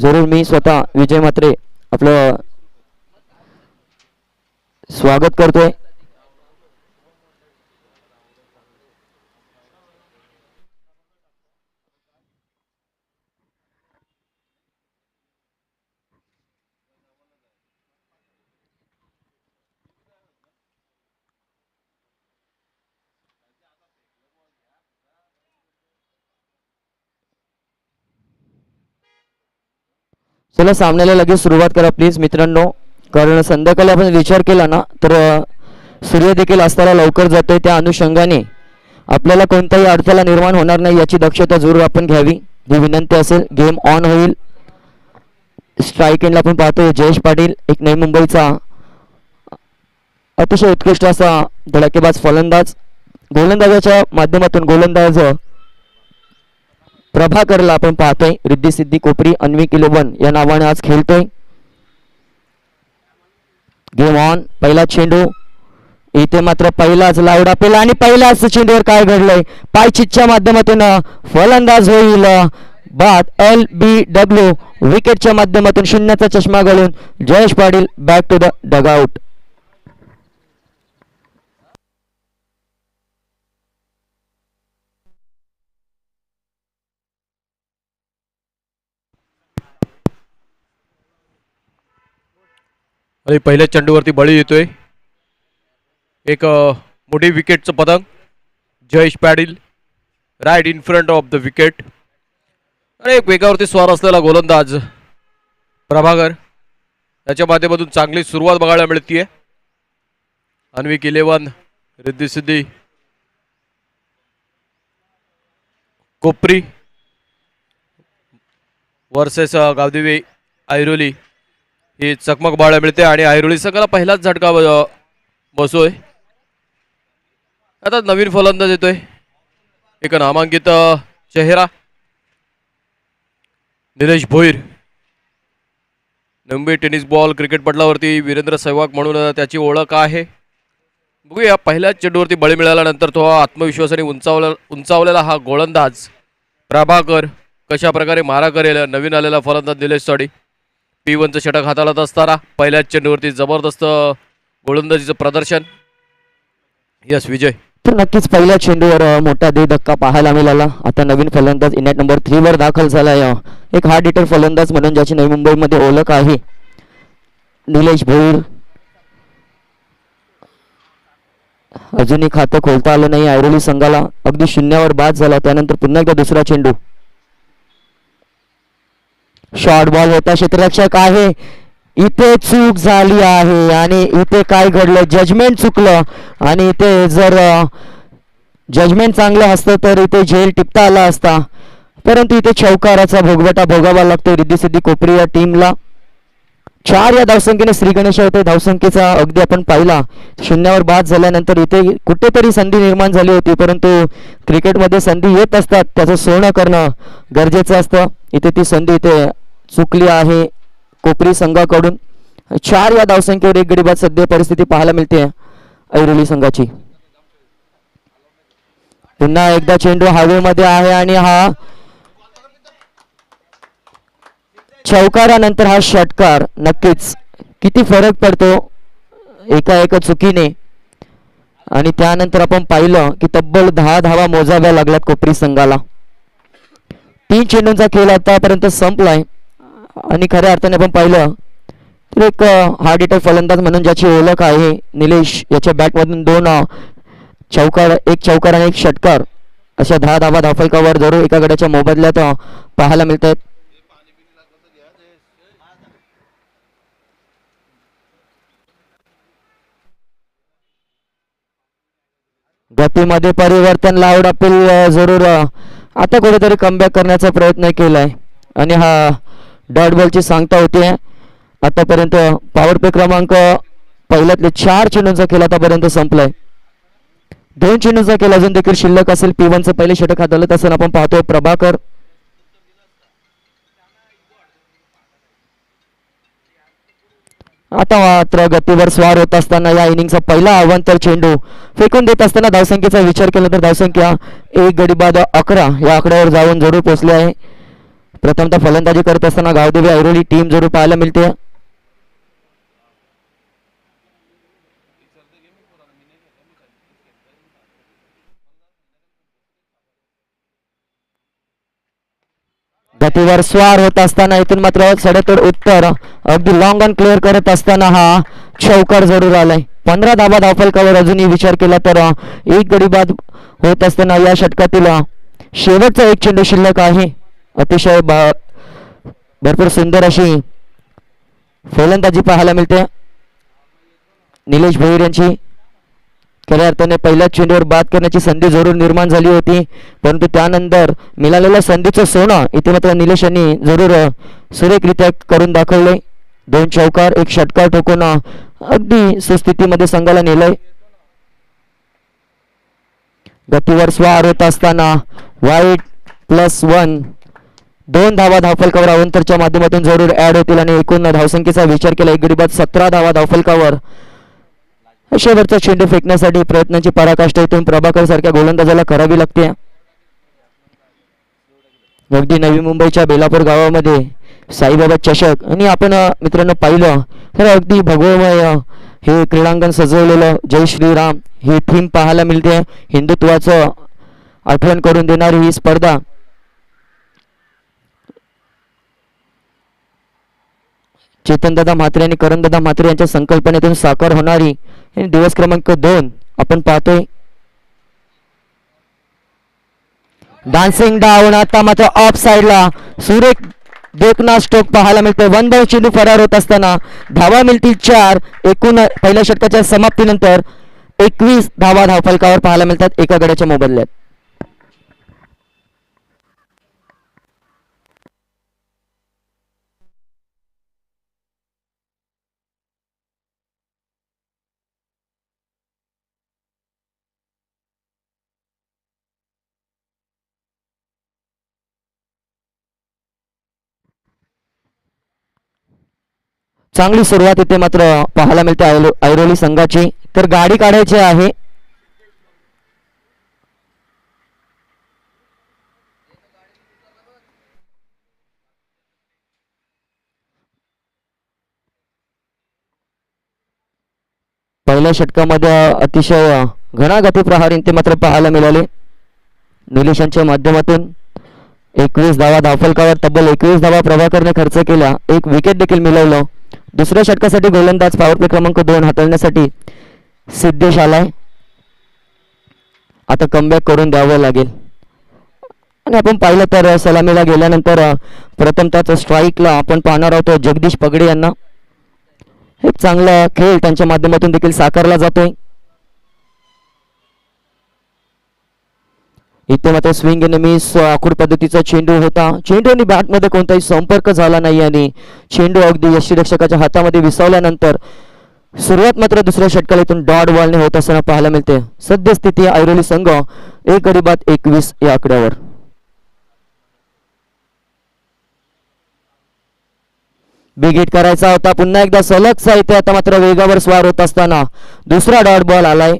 जरूर मी स्वतः विजय म्हात्रे आपलं स्वागत करतोय. चला सामन्याला लगेच सुरुवात करा प्लीज मित्रांनो, कारण संध्याकाळी आपण विचार केला ना तर सूर्य देखील अस्ताला लवकर जातोय, त्या अनुषंगाने आपल्याला कोणताही अडथळा निर्माण होणार नाही याची दक्षता जरूर आपण घ्यावी ही विनंती असेल. गेम ऑन होईल. स्ट्राईक एंडला आपण पाहतोय जयेश पाटील, एक नवी मुंबईचा अतिशय उत्कृष्ट असा धडाकेबाज फलंदाज. गोलंदाजाच्या माध्यमातून गोलंदाज प्रभाकरला आपण पाहतोय. रिद्धी सिद्धी कोपरी अन्विक 11 या नावाने आज खेळतोय. Game on. पहिला चेंडू इथे मात्र पहिलाच लावडा पेला आणि पहिल्याच चेंडूवर काय घडलंय, पायचितच्या माध्यमातून फलंदाज होईल बाद. LBW विकेटच्या माध्यमातून शून्याचा चष्मा घालून Jayesh Patil back to the dugout. आणि पहिल्या चेंडूवरती बळी येतोय एक मोठी विकेटचं पतंग. Jayesh Patil right in front of the wicket. आणि एक वेगावरती स्वार असलेला गोलंदाज प्रभाकर, त्याच्या माध्यमातून चांगली सुरुवात बघायला मिळतीये. अन्विक 11 रिद्धी सिद्धी कोपरी वर्सेस गावदेवी ऐरोली ही चकमक बघायला मिळते आणि ऐरोली संघाला पहिलाच झटका बसोय. आता नवीन फलंदाज येतोय एक नामांकित चेहरा Nilesh Bhoir. Mumbai tennis ball cricket पटलावरती वीरेंद्र सहवाग म्हणून त्याची ओळख आहे. बघूया पहिल्याच चेंडूवरती बळी मिळाल्यानंतर तो आत्मविश्वासाने उंचावलेला हा गोलंदाज प्रभाकर कशा प्रकारे मारा करेल. नवीन आलेला फलंदाज निलेश साडी P1चं षटक हाताळत असताना पहिल्याच चेंडूवरती जबरदस्त गोलंदाजीचं प्रदर्शन. यस विजय. तर नक्कीच पहिल्या चेंडूवर मोठा धक्का पाहायला मिळाला. आता नवीन फलंदाज इनिंग नंबर 3 वर दाखल झालाय. एक हार्ड हिटर फलंदाज म्हणून ज्याची नवी मुंबईमध्ये ओळख आहे निलेश भोईर. अजूनही खातं खोलता आलं नाही ऐरोली संघाला. अगदी शून्यावर बाद झाला. त्यानंतर पुन्हा एकदा दुसरा चेंडू. शॉर्ट बॉल होता. क्षेत्ररक्षक आहे. इथे चूक झाली आहे आणि इथे काय घडलं, जजमेंट चुकलं. आणि इथे जर जजमेंट चांगलं असतं तर इथे झेल टिपता आला असता, परंतु इथे चौकाराचा भोगवटा भोगावा लागतो रिद्धी सिद्धी कोपरी या टीमला. 4 या धावसंख्येने श्री गणेश होते. धावसंख्येचा अगदी आपण पाहिला शून्यावर बाद झाल्यानंतर इथे कुठेतरी संधी निर्माण झाली होती, परंतु क्रिकेटमध्ये संधी येत असतात, त्याचं सोनं करणं गरजेचं असतं. इथे ती संधी इथे चुकली आहे कोपरी संघाकडून. 4 या धावसंख्येवर एक गडी बाद सध्या परिस्थिती पाहायला मिळते ऐरोली संघाची. पुन्हा एकदा चेंडू हवेमध्ये आहे आणि हा चौकारानंतर हा षटकार. नक्कीच किती फरक पडतो एका चुकीने. आणि त्यानंतर आपण पाहिलं की तब्बल 10 धावा मोजाव्या लागल्यात कोपरी संघाला. 3 चेंडूंचा खेळ आतापर्यंत संपलाय आणि खऱ्या अर्थाने आपण पाहिलं तर एक हार्ड हिटर फलंदाज म्हणून ज्याची ओळख आहे निलेश, याच्या बॅटमधून 2 चौकार, एक चौकार आणि एक षटकार अशा 10 धावा धावफलकावर जरूर एका गड्याच्या मोबदल्यात पाहायला मिळत आहेत. गतीमध्ये परिवर्तन लावड अपील जरूर आता कुठेतरी कमबॅक करण्याचा प्रयत्न केलाय आणि हा डॉट बॉलची सांगता होते. आतापर्यंत पॉवर प्ले क्रमांक पहिल्यातले 4 चेंडूंचा खेळ आतापर्यंत संपलाय. 2 चेंडूंचा खेळ अजून देखील शिल्लक असेल. P1चं पहिले षटक हाताळत असताना आपण पाहतोय प्रभाकर. आता मात्र गतीवर स्वार होत असताना या इनिंगचा पहिला अवांतर चेंडू फेकून देत असताना धावसंख्येचा विचार केला तर धावसंख्या एक गडी बाद 11 या आकड्यावर जाऊन जरूर पोहोचली आहे. प्रथमतः फलंदाजी करत असताना गावदेवी ऐरोली टीम जरूर पाहायला मिळते. गतीवर स्वार होत असताना इथून मात्र सडेतोड उत्तर अगदी लॉंग ऑन क्लिअर करत असताना हा चौकार जरूर आलाय. 15 धाबा धावफलकावर अजूनही विचार केला तर एक गडी बाद होत असताना या षटकातील शेवटचा एक चेंडू शिल्लक आहे. अतिशय भरपूर सुंदर अशी फलंदाजी पाहायला मिळते निलेश भोईर यांची. खऱ्या अर्थाने पहिल्या चेंडूवर बाद करण्याची संधी जरूर निर्माण झाली होती, परंतु त्यानंतर मिळालेल्या संधीचं सोनं इथे मात्र निलेश यांनी जरूर सुरेखरित्या करून दाखवले. 2 चौकार 1 षटकार ठोकून अगदी सुस्थितीमध्ये संघाला नेलंय. गतीवर स्वार होत असताना वाईट +1 2 धावा धावफलकावर अवंतरच्या माध्यमातून जरूर ऍड होतील आणि एकूण धावसंख्येचा विचार केला एक गडी बाद 17 धावा धावफलकावर. शेवटचा चेंडू फेकण्यासाठी प्रयत्नांची पराकाष्ठा इथून प्रभाकर सारख्या गोलंदाजाला करावी लागते. अगदी नवी मुंबईच्या बेलापूर गावामध्ये साईबाबा चषक आणि आपण मित्रांनो पाहिलं तर अगदी भगवमय हे क्रीडांगण सजवलेलं जय श्रीराम ही थीम पाहायला मिळते. हिंदुत्वाचं आठवण करून देणारी ही स्पर्धा चेतनदादा म्हात्रे आणि करणदादा म्हात्रे यांच्या संकल्पनेतून साकार होणारी दिवस क्रमांक 2 आपण पाहतोय. डान्सिंग डाऊन आता मात्र ऑफ साइडला सुरेख देखना स्ट्रोक पाहायला मिळतोय. 1 धाव चेंडू फरार होत असताना धावा मिळतील 4. एकूण पहिल्या षटकाच्या समाप्तीनंतर 21 धावा धावफलकावर पाहायला मिळतात एका गड्याच्या मोबदल्यात. चांगली सुरुवात इथे मात्र पाहायला मिळते ऐरोली संघाची. तर गाडी काढायची आहे. पहिल्या षटकामध्ये अतिशय घणाघाती प्रहार इथे मात्र पाहायला मिळाले निलेशांच्या माध्यमातून. 21 धावा धावफलकावर तब्बल 21 धावा प्रभाकरने खर्च केला. 1 विकेट देखील मिळवलं. दुसऱ्या षटकासाठी गोलंदाज पॉवर प्ले क्रमांक 2 हाताळण्यासाठी सिद्धेश आलाय. आता कमबॅक करून द्यावं लागेल आणि आपण पाहिलं तर सलामीला गेल्यानंतर प्रथमतः स्ट्राईकला आपण पाहणार आहोत जगदीश पगडे यांना. एक चांगला खेळ त्यांच्या माध्यमातून देखील साकारला जातोय. इथे मात्र स्विंग आणि मिस आखूड पद्धतीचा चेंडू होता. चेंडू आणि बॅटमध्ये कोणताही संपर्क झाला नाही आणि चेंडू अगदी यष्टीरक्षकाच्या हातामध्ये विसावल्यानंतर सुरुवात मात्र दुसऱ्या षटकाला इथून डॉट बॉलने होत असताना पाहायला मिळते. सद्यस्थिती ऐरोली संघ 1 गडी बाद 21 या आकड्यावर. बिग हिट करायचा होता पुन्हा एकदा सलग साहित्य. आता मात्र वेगावर स्वार होत असताना दुसरा डॉट बॉल आलाय.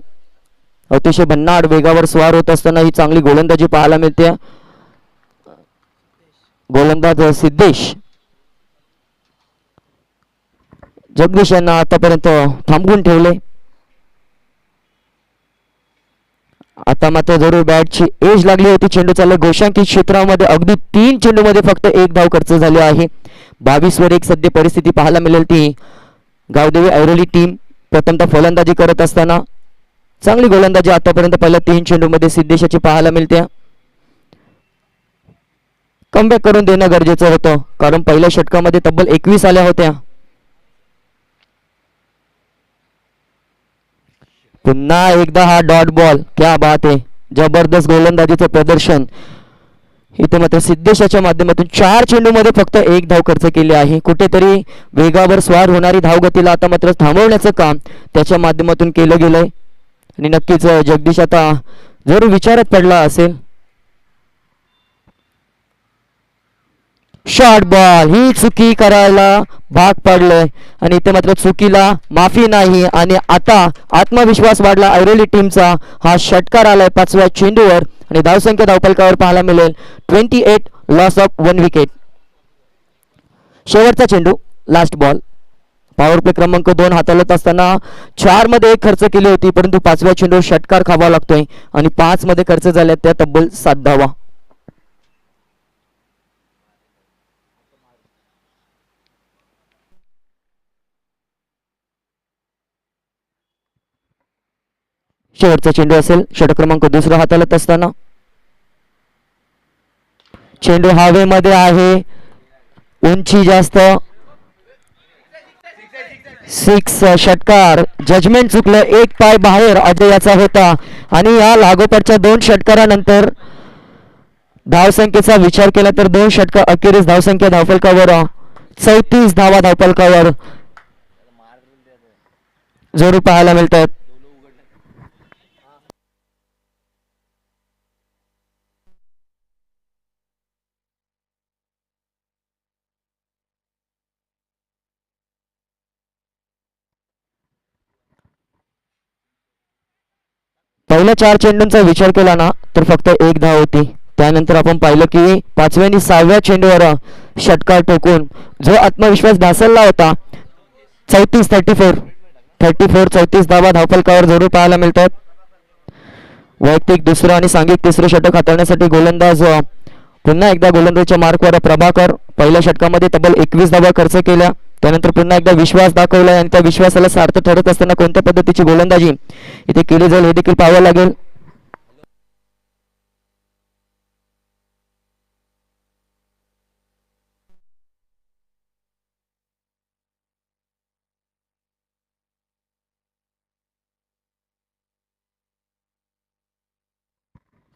अतिशय भन्नाट वेगावर स्वार होत असताना ही चांगली गोलंदाजी पाहायला मिळते. गोलंदाज सिद्धेश जगदीश यांना आतापर्यंत थांबवून ठेवले. आता मात्र जरूर बॅटची एज लागली होती. चेंडू चालला गोशांकित क्षेत्रामध्ये अगदी 3 चेंडूमध्ये फक्त 1 धाव खर्च झाली आहे. 22 वर 1 सध्या परिस्थिती पाहायला मिळेल ती गावदेवी ऐरोली टीम प्रथमतः फलंदाजी करत असताना. चांगली गोलंदाजी आतापर्यंत पहिल्या 3 चेंडूमध्ये सिद्धेशाची पाहायला मिळते. कमबॅक करून देणं गरजेचं होतं कारण पहिल्या षटकामध्ये तब्बल 21 आल्या होत्या. पुन्हा एकदा हा डॉट बॉल. क्या बात आहे. जबरदस्त गोलंदाजीचं प्रदर्शन. इथे मात्र सिद्धेशाच्या माध्यमातून 4 चेंडूमध्ये फक्त 1 धाव खर्च केली आहे. कुठेतरी वेगावर स्वार होणारी धावगतीला आता मात्र थांबवण्याचं काम त्याच्या माध्यमातून केलं गेलंय आणि नक्कीच जगदीश आता जरूर विचारात पडला असेल. शॉर्ट बॉल ही चुकी करायला भाग पडलंय आणि इथे मात्र चुकीला माफी नाही आणि आता आत्मविश्वास वाढला ऐरोली टीमचा. हा षटकार आलाय 5व्या चेंडूवर आणि धावसंख्या धावफलकावर पाहायला मिळेल 28 लॉस ऑफ 1 विकेट. शेवटचा चेंडू, लास्ट बॉल. पॉवर प्ले क्रमांक 2 हाताळत असताना 4 मध्ये एक खर्च केली होती, परंतु 5व्या चेंडूवर षटकार खावा लागतोय आणि 5 मध्ये खर्च झाल्या त्या तब्बल 7 धावा. शेवटचा चेंडू असेल षटक क्रमांक 2 हाताळत असताना. चेंडू हवेमध्ये आहे, उंची जास्त, 6 षटकार. जजमेंट चुकलं, एक पाय बाहेर अजयाचा होता आणि या लागोपाठच्या 2 षटकारानंतर धावसंख्येचा विचार केला तर 2 षटकार अखेरीस धावसंख्या धावफलकावर 34 धावा धावफलकावर जरूर पाहायला मिळतात. पहिल्या 4 चेंडूंचा विचार केला ना तर फक्त एक धाव होती. त्यानंतर आपण पाहिलं की 5व्या आणि 6व्या चेंडूवर षटकार ठोकून जो आत्मविश्वास ढासळला होता 34 धावा धावफलकावर जरूर पाहायला मिळतात. वैयक्तिक दुसरं आणि सांघिक तिसरं षटक हाताळण्यासाठी गोलंदाज पुन्हा एकदा गोलंदाजच्या मार्कवर प्रभाकर. पहिल्या षटकामध्ये तब्बल 21 धावा खर्च केल्या. त्यानंतर पुन्हा एकदा विश्वास दाखवला आणि त्या विश्वासाला सार्थ ठरत असताना कोणत्या पद्धतीची गोलंदाजी इथे केली जाईल हे देखील पाहावं लागेल.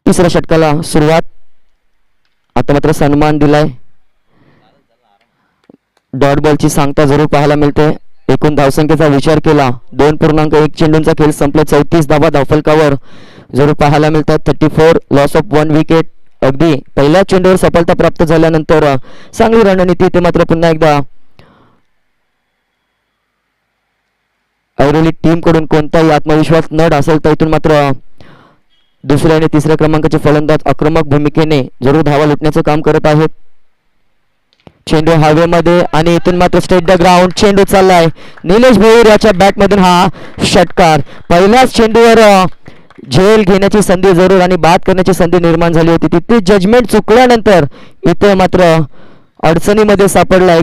तिसऱ्या षटकाला सुरुवात. आता मात्र सन्मान दिलाय. डॉट बॉलची सांगता जरूर पाहायला मिळते. एकूण धावसंख्येचा विचार केला 2.1 चेंडूंचा खेळ संपला 34 धावा धावफलकावर जरूर पाहायला मिळतात. 34 लॉस ऑफ 1 विकेट. अगदी पहिल्या चेंडूवर सफलता प्राप्त झाल्यानंतर चांगली रणनीती ते मात्र पुन्हा एकदा ऐरोली टीम कडून कोणताही आत्मविश्वास न ढासळता इथून मात्र दुसऱ्या आणि तिसऱ्या क्रमांकाचे फलंदाज आक्रमक भूमिकेने जरूर धावा लुटण्याचं काम करत आहेत. चेंडू हवेमध्ये आणि इथून मात्र स्ट्रेट द ग्राउंड चेंडू चाललाय. निलेश भोईर याच्या बॅट मधून हा षटकार. पहिल्याच चेंडूवर झेल घेण्याची संधी जरूर आणि बाद करण्याची संधी निर्माण झाली होती. तिथे जजमेंट चुकल्यानंतर इथे मात्र अडचणीमध्ये सापडलाय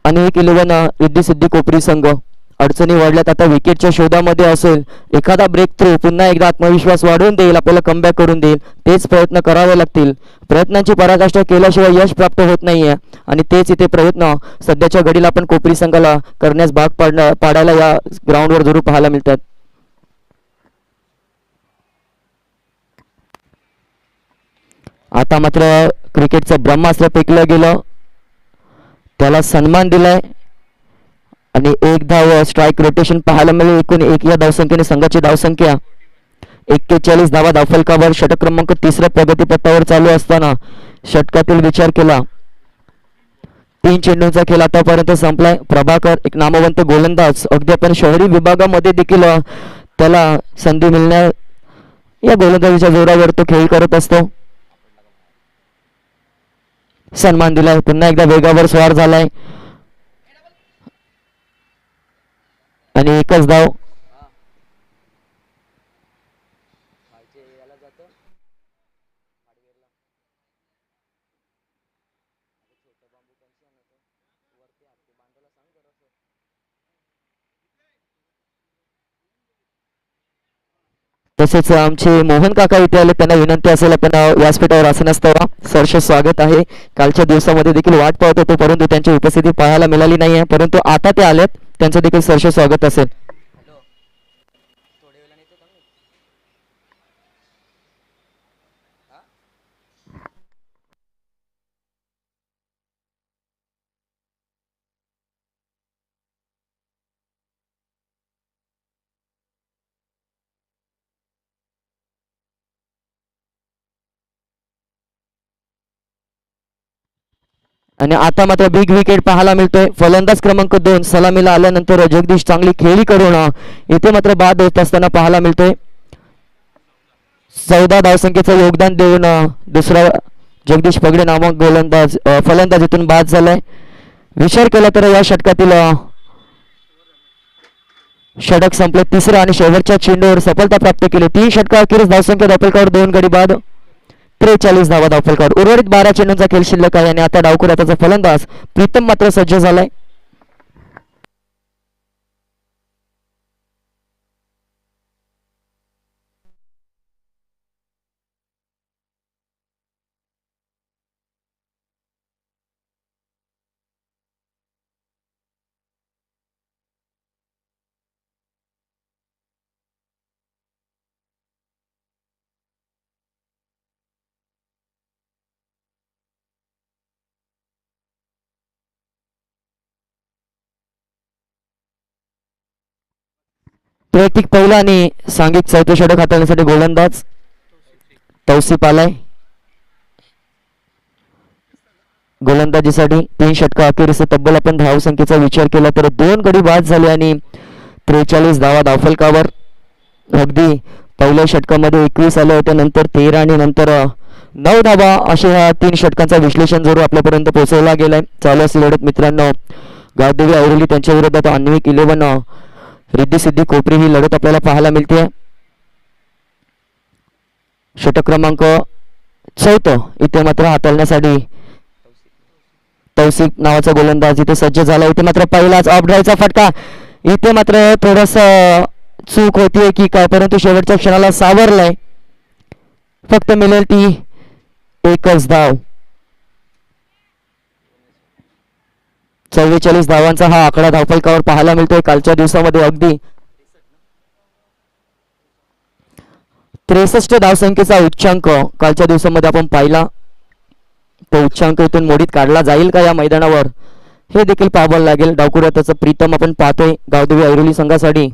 अनेक 11 रिद्धी सिद्धी कोपरी संघ. अडचणी वाढल्यात, आता विकेटच्या शोधामध्ये असेल. एखादा ब्रेक थ्रू पुन्हा एकदा आत्मविश्वास वाढवून देईल, आपल्याला कमबॅक करून देईल. तेच प्रयत्न करावे लागतील. प्रयत्नांची पराकाष्ठा केल्याशिवाय यश प्राप्त होत नाहीये आणि तेच इथे प्रयत्न सध्याच्या घडीला आपण कोपरी संघाला करण्यास भाग पाडायला या ग्राउंडवर जरूर पाहायला मिळतात. आता मात्र क्रिकेटचं ब्रह्मास्त्र फेकलं गेलं, त्याला सन्मान दिलाय आणि एक धाव स्ट्राईक रोटेशन पाहायला मिळेल. एकूण एक या धावसंख्येने संघाची धावसंख्या 41 धावा धावफलकावर. षटक क्रमांक 3 प्रगतीपथावर चालू असताना षटकातील विचार केला 3 चेंडूंचा खेळ आतापर्यंत संपलाय. प्रभाकर एक नामवंत गोलंदाज, अगदी आपण शहरी विभागामध्ये देखील त्याला संधी मिळणार या गोलंदाजीच्या जोरावर तो खेळ करत असतो. सन्मान दिलाय, पुन्हा एकदा वेगावर स्वार झालाय आणि एकच धाव. तसेच आमचे मोहन काका इथे आले, त्यांना विनंती असेल आपण व्यासपीठावर आसनस्थ व्हा. सहर्ष स्वागत आहे. कालच्या दिवसामध्ये देखील वाट पाहत होतो परंतु त्यांची उपस्थिती पाहायला मिळाली नाहीये, परंतु आता ते आलेत, त्यांचं देखील सहर्ष स्वागत असेल. आणि आता मात्र बिग विकेट पाहायला मिळतोय. फलंदाज क्रमांक 2 सलामीला आल्यानंतर जगदीश चांगली खेळी करून इथे मात्र बाद होत असताना पाहायला मिळतोय. 14 धावसंख्येचं योगदान देऊन दुसरा जगदीश पगडे नामक गोलंदाज फलंदाज इथून बाद झालाय. विचार केला तर या षटकातील षटक संपले. तिसऱ्या आणि शेवटच्या चेंडूवर सफलता प्राप्त केली. 3 षटका अखेरीस धावसंख्या धावफलकावर 2 गडी बाद 43 धावा धावफलकावर. उर्वरित 12 चेंडूंचा खेळ शिल्लक आहे आणि आता डावखुऱ्याचा फलंदाज प्रीतम मात्र सज्ज झालाय. वैयक्तिक पहिला आणि सांघिक चौथे षटक हाताळण्यासाठी गोलंदाज तौसिफ आलाय. गोलंदाजीसाठी 3 षटका अखेरीस तब्बल आपण धावसंख्येचा विचार केला तर 2 गडी बाद झाले आणि 43 धावा धावफलकावर. अगदी पहिल्या षटकामध्ये 21 आले होते, नंतर 13 आणि नंतर 9 धावा असे ह्या 3 षटकांचा विश्लेषण जरूर आपल्यापर्यंत पोहोचवला गेलाय. चालू असलेली लढत मित्रांनो गावदेवी ऐरोली त्यांच्या विरोधात अन्विक 11 रिद्धी सिद्धी कोपरी ही लढत आपल्याला पाहायला मिळते. षटक क्रमांक 4 इथे मात्र हाताळण्यासाठी तौसिफ नावाचा गोलंदाज इथे सज्ज झाला. इथे मात्र पहिलाच ऑफ ड्राईव्हचा फटका. इथे मात्र थोडस चूक होतीये की काय, परंतु शेवटच्या क्षणाला सावरलाय. फक्त मिळेल ती एकच धाव. 44 धावांचा हा आकडा धावफलकावर पाहायला मिळतोय. कालच्या दिवसामध्ये अगदी 63 धावसंख्येचा उच्चांक कालच्या दिवसामध्ये आपण पाहिला. तो उच्चांक इथून मोडीत काढला जाईल का या मैदानावर हे देखील पाहावं लागेल. डावकुऱ्या त्याचा प्रीतम आपण पाहतोय गावदेवी ऐरोली संघासाठी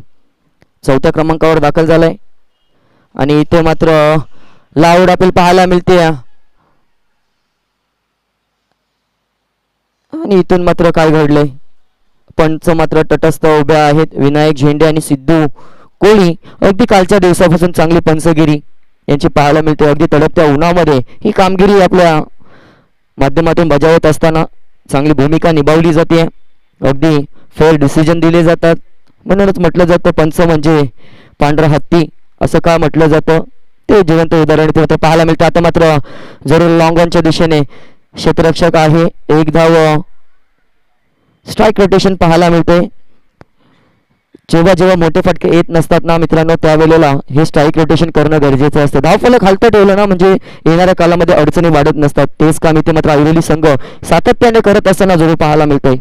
4थ्या क्रमांकावर दाखल झालाय आणि इथे मात्र लाऊड अपील पाहायला मिळते आणि इथून मात्र काय घडले. पंच मात्र तटस्थ उभ्या आहेत. विनायक झेंडे आणि सिद्धू कोळी अगदी कालच्या दिवसापासून चांगली पंचगिरी यांची पाहायला मिळते. अगदी तडपत्या उन्हामध्ये ही कामगिरी आपल्या माध्यमातून बजावत असताना चांगली भूमिका निभावली जाते. अगदी फेअर डिसिजन दिले जातात. म्हणूनच म्हटलं जातं पंच म्हणजे पांढरा हत्ती असं का म्हटलं जातं ते जिवंत उदाहरण इथे पाहायला मिळतं. आता मात्र जरूर लॉंग ऑनच्या दिशेने क्षेत्ररक्षक आहे. 1 धाव स्ट्राईक रोटेशन पाहायला मिळते. जेव्हा जेव्हा मोठे फटके येत नसतात ना मित्रांनो त्यावेळेला हे स्ट्राईक रोटेशन करणं गरजेचं असतं. धावफलक हलतं ठेवलं ना म्हणजे येणाऱ्या कालामध्ये अडचणी वाढत नसतात. तेच काम इथे मात्र ऐरोली संघ सातत्याने करत असताना जरूर पाहायला मिळतंय.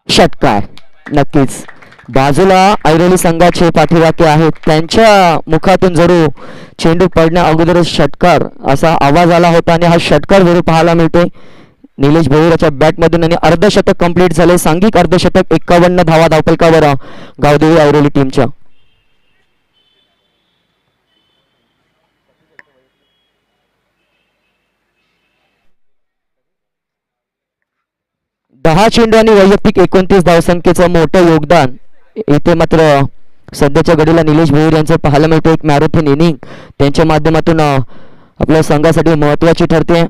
षटकार नक्कीच बाजूला ऐरोली संघाचे पाठीराखे आहेत त्यांच्या मुखातून जरूर चेंडू पडण्या अगोदर षटकार असा आवाज आला होता आणि हा षटकार जरूर पाहायला मिळतोय निलेश भोईराच्या बॅटमधून आणि अर्धशतक कंप्लीट झाले. सांघिक अर्धशतक 51 धावा धावफलकावर गावदेवी ऐरोली टीमच्या. दहा चेंडू आणि वैयक्तिक 29 धावसंख्येचं मोठं योगदान इथे मात्र सध्याच्या घडीला निलेश भोईर यांचं पाहायला मिळतं. एक मॅरेथॉन इनिंग त्यांच्या माध्यमातून आपल्या संघासाठी महत्वाची ठरते.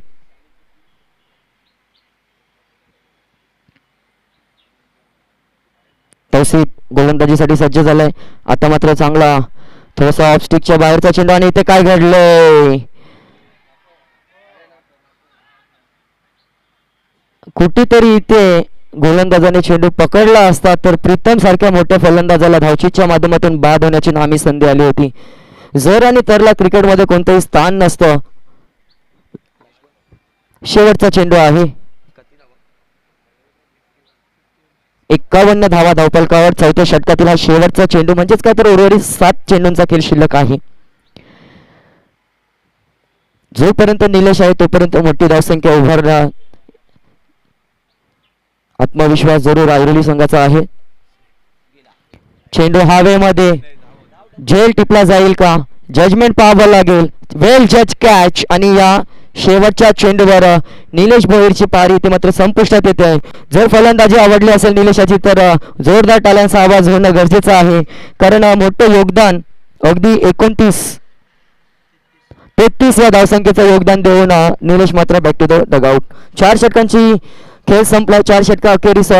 तौसिफ गोलंदाजीसाठी सज्ज झालाय. आता मात्र चांगला थोडासा ऑफ स्टिकच्या बाहेरचा चेंडू आणि इथे काय घडलंय कुठेतरी इथे गोलंदाजाने चेंडू पकडला असता तर प्रीतम सारख्या मोठ्या फलंदाजाला धावचीच्या माध्यमातून बाद होण्याची नामी संधी आली होती. जर आणि तरला क्रिकेटमध्ये कोणतंही स्थान नसतं. शेवटचा चेंडू आहे 51 धावा धावफलकावर. चौथ्या षटकातील हा शेवटचा चेंडू म्हणजेच काय तर उर्वरित 7 चेंडूंचा खेळ शिल्लक आहे. जोपर्यंत निलेश आहे तोपर्यंत मोठी धावसंख्या उभारणार आत्मविश्वास जरूर ऐरोली संघाचा आहे. चेंडू हवेमध्ये झेल टिपला जाईल का जजमेंट पाहावं लागेल. वेल जज कॅच आणि या शेवटच्या चेंडूवर निलेश भोईरची पारी इथे मात्र संपुष्टात येते. जर फलंदाजी आवडली असेल निलेशाची तर जोरदार टाळ्यांचा आवाज होणं गरजेचं आहे कारण मोठं योगदान अगदी 29 33 या धावसंख्येचं योगदान देऊन निलेश मात्र बॅक टू द डगआउट. 4 षटकांची खेळ संपला. 4 षटका अखेरीस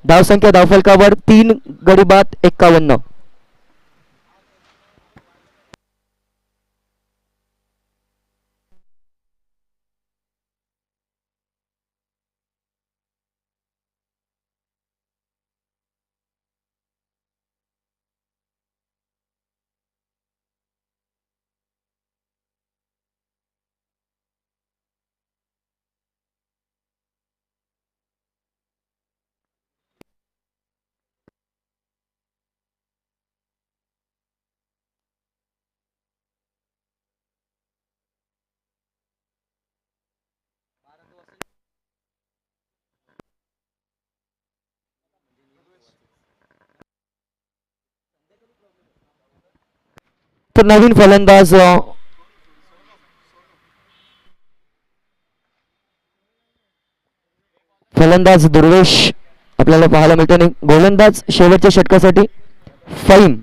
धावसंख्या धावफलकावर 3 गडी बाद 51. तर नवीन फलंदाज दुर्वेश आपल्याला पाहायला मिळतो आणि गोलंदाज शेवटच्या षटकासाठी फहीम.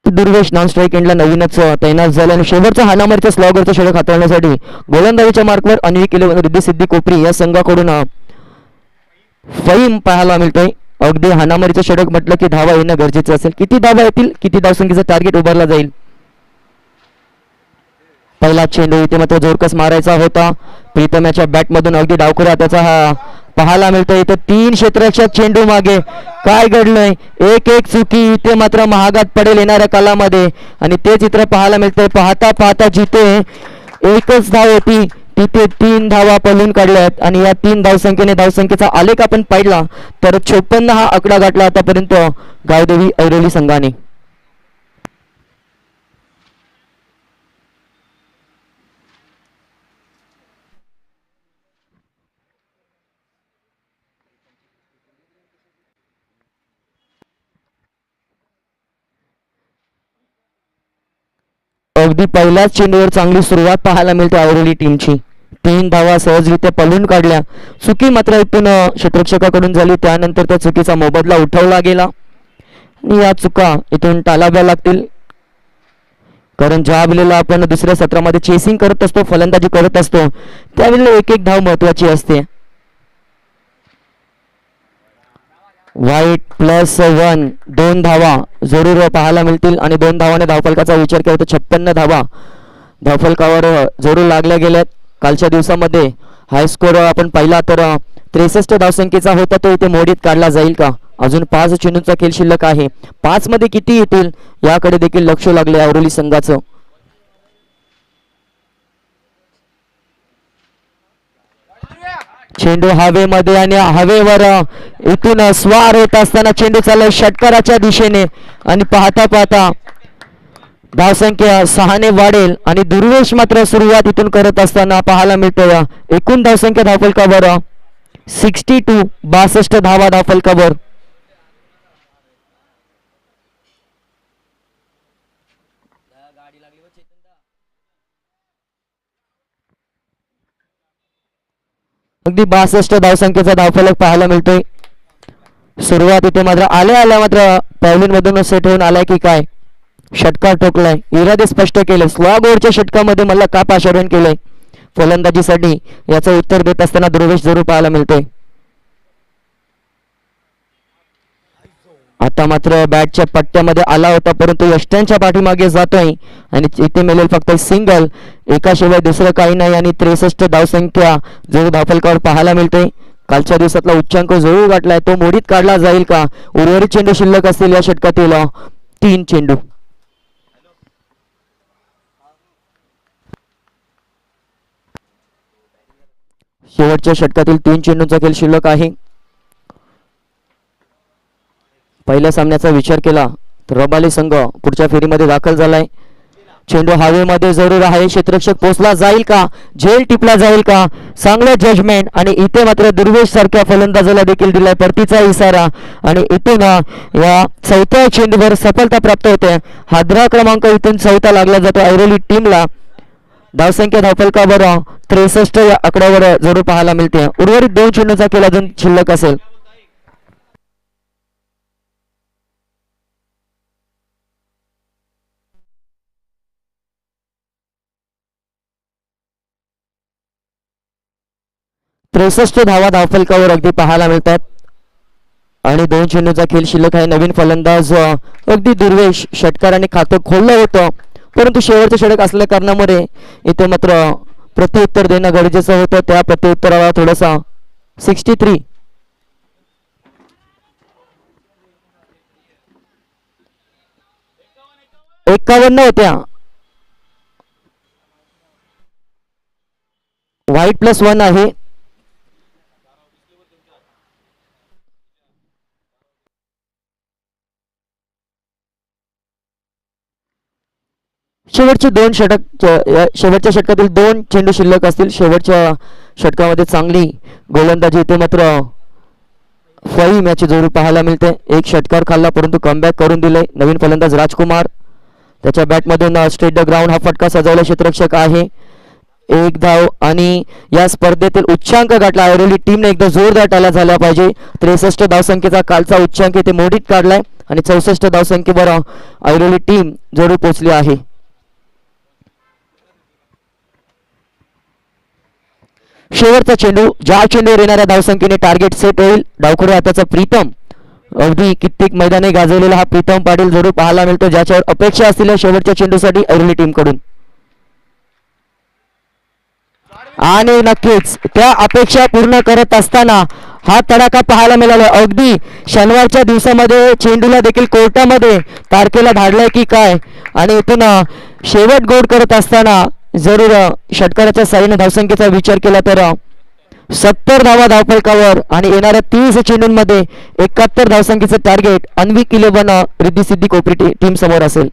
दुर्वेश नॉन स्ट्राईक एंडला नवीनच तैनात झाला आणि शेवटचा हाणामारीच्या स्लॉगरचं षटक हाताळण्यासाठी गोलंदाजीच्या मार्कवर अन्वी केले रिद्धी सिद्धी कोपरी या संघाकडून फहीम पाहायला मिळतोय. अगदी हाणामारीचं षटक म्हटलं की धावा येणं गरजेचं असेल. किती धावा येतील, किती धावसंख्येचं टार्गेट उभारला जाईल. पहिला चेंडू इथे मात्र जोरकस मारायचा होता. प्रीतम्याच्या बॅटमधून अगदी डावखुरा त्याचा हा पाहायला मिळतोय. इथे 3 क्षेत्ररक्षक चेंडू मागे. काय घडलंय, एक चुकी इथे मात्र महागात पडेल येणाऱ्या कालामध्ये आणि ते चित्र पाहायला मिळतंय. पाहता पाहता जिथे एकच धाव होती तिथे 3 धावा पळून काढल्यात आणि या 3 धावसंख्येने धावसंख्येचा आलेख आपण पाहिला तर 56 हा आकडा गाठला आतापर्यंत गावदेवी ऐरोली संघाने. अगदी पहिल्याच चेंडूवर चांगली सुरुवात पाहायला मिळते ऐरोली टीमची. 3 धावा सहजरित्या पळून काढल्या. चुकी मात्र इथून क्षेत्ररक्षकाकडून झाली. त्यानंतर त्या चुकीचा मोबदला उठवला गेला आणि या चुका इथून टाळाव्या लागतील. कारण ज्या वेळेला आपण दुसऱ्या सत्रामध्ये चेसिंग करत असतो, फलंदाजी करत असतो, त्यावेळेला एक धाव महत्वाची असते. वाईट +1 2 धावा जरूर पाहायला मिळतील आणि 2 धावाने धावफलकाचा विचार केला तर 56 धावा धावफलकावर जरूर लागल्या गेल्यात. कालच्या दिवसामध्ये हाय स्कोर आपण पाहिला तर 63 धावसंख्येचा होता, तो इथे मोडीत काढला जाईल का. अजून 5 चेंडूंचा खेळ शिल्लक आहे. 5 मध्ये किती येतील याकडे देखील लक्ष लागले ऐरोली संघाचं. चेंडू हवेमध्ये आणि हवेवर इथून स्वार होत असताना चेंडू चाललाय षटकाराच्या दिशेने आणि पाहता पाहता धावसंख्या 6 ने वाढेल आणि दुर्वेश मात्र सुरुवात इथून करत असताना पाहायला मिळतोय. एकूण धावसंख्या धावफलकावर 62 62 धावा धावफलकावर. अगदी 62 धावसंख्येचा धावफलक पाहायला मिळतोय. सुरुवात इथे मात्र आल्या मात्र पॅव्हलिन मधून सेट होऊन आलाय की काय, षटकार ठोकलाय. इरादे स्पष्ट केले. स्लॉग ओव्हरच्या षटकामध्ये मला का पाचारण केलंय फलंदाजीसाठी याचं उत्तर देत असताना दुर्वेश जरूर पाहायला मिळतोय. आता मात्र बॅटच्या पट्ट्यामध्ये आला होता परंतु यष्ट्यांच्या पाठीमागे जातोय आणि इथे मिळेल फक्त सिंगल. एकाशिवाय दुसरं काही नाही आणि 63 धावसंख्या जरूर धावफलकावर पाहायला मिळते. कालच्या दिवसातला उच्चांक जरूर गाठलाय, तो मोडीत काढला जाईल का. उर्वरित चेंडू शिल्लक असतील या षटकातील 3 चेंडू. शेवटच्या षटकातील 3 चेंडूंचा खेळ शिल्लक आहे. पहिल्या सामन्याचा विचार केला तर रबाली संघ पुढच्या फेरीमध्ये दाखल झालाय. चेंडू हवेमध्ये जरूर आहे. क्षेत्ररक्षक पोहोचला जाईल का, झेल टिपला जाईल का, चांगलं जजमेंट आणि इथे मात्र दुर्वेश सारख्या फलंदाजाला देखील दिलाय परतीचा इशारा आणि इथून या 4थ्या चेंडूवर सफलता प्राप्त होते. हादरा क्रमांक इथून 4था लागला जातो ऐरोली टीमला. धावसंख्या धावफलकावर 63 या आकड्यावर जरूर पाहायला मिळते. उर्वरित 2 चेंडूचा खेळ अजून शिल्लक असेल. 63 धावा धावफलकावर अगदी पाहायला मिळतात आणि 2 चेंडूचा खेळ शिल्लक आहे. नवीन फलंदाज अगदी दुर्वेश षटकाराने खातं खोललं होतं, परंतु शेवटचं षटक असल्या कारणामुळे इथे मात्र प्रत्युत्तर देणं गरजेचं होतं. त्या प्रत्युत्तराला थोडासा 63 51 होत्या. व्हाईट +1 आहे. शेवटचे 2 षटक शेवटच्या षटकातील 2 चेंडू शिल्लक असतील. शेवटच्या षटकामध्ये चांगली गोलंदाजी इथे मात्र फईम याची जोडी पाहायला मिळते. एक षटकार खाल्ला परंतु कमबॅक करून दिले. नवीन फलंदाज राजकुमार, त्याच्या बॅटमधून स्ट्रेट द ग्राउंड हा फटका सजवला क्षेत्ररक्षक आहे. 1 धाव आणि या स्पर्धेतील उच्चांक गाठला ऐरोली टीमने एकदा जोरदार टाळ्या झाल्या पाहिजे. 63 धावसंख्येचा कालचा उच्चांक इथे मोडीत काढलाय आणि 64 धावसंख्येवर ऐरोली टीम जोरी पोहोचली आहे. शेवटचा चेंडू, ज्या चेंडूवर येणाऱ्या धावसंख्येने टार्गेट सेट होईल. डावखुरा हाताचा प्रीतम, अगदी कित्येक मैदाने गाजवलेला हा प्रीतम पाटील जरूर पाहायला मिळतो, ज्याच्यावर अपेक्षा असतील शेवटच्या चेंडूसाठी ऐरोली टीम कडून. आणि नक्कीच त्या अपेक्षा पूर्ण करत असताना हा तडाखा पाहायला मिळाला. अगदी शनिवारच्या दिवसामध्ये चेंडूला देखील कोर्टामध्ये तारखेला धाडलाय की काय, आणि इथून शेवट गोड करत असताना जरूर षटकाराच्या साईने धावसंख्येचा विचार केला तर 70 धावा धावफलकावर आणि येणाऱ्या 30 चेंडूंमध्ये 71 धावसंख्येचं टार्गेट अन्विक 11 रिद्धी सिद्धी कोपरी टीम समोर असेल.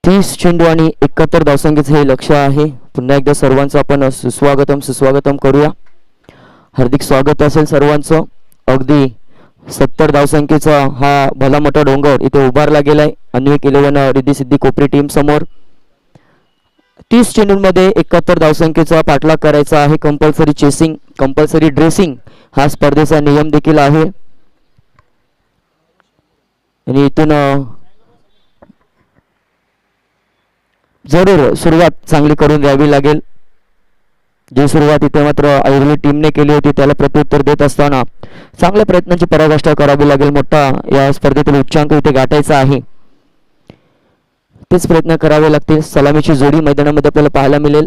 30 चेंडू आणि 71 धावसंख्येचे हे लक्ष आहे. पुन्हा एकदा सर्वांचं आपण सुस्वागतम करूया. हार्दिक स्वागत असेल सर्वांचं. अगदी 70 धावसंख्येचा हा भला मोठा डोंगर इथे उभारला गेलाय अन्विक 11 रिद्धी सिद्धी कोपरी टीम समोर. 30 चेंडूंमध्ये 71 धावसंख्येचा पाठलाग करायचा आहे. कंपल्सरी चेसिंग, कंपल्सरी ड्रेसिंग हा स्पर्धेचा नियम देखील आहे. आणि इथून जरूर सुरुवात चांगली करून द्यावी लागेल. जी सुरुवात इथे मात्र आयुर्वेद टीमने केली होती त्याला प्रत्युत्तर देत असताना चांगल्या प्रयत्नांची पराकाष्ठा करावी लागेल. मोठा या स्पर्धेतील उच्चांक इथे गाठायचा आहे. तेच प्रयत्न करावे लागतील. सलामीची जोडी मैदानामध्ये आपल्याला पाहायला मिळेल.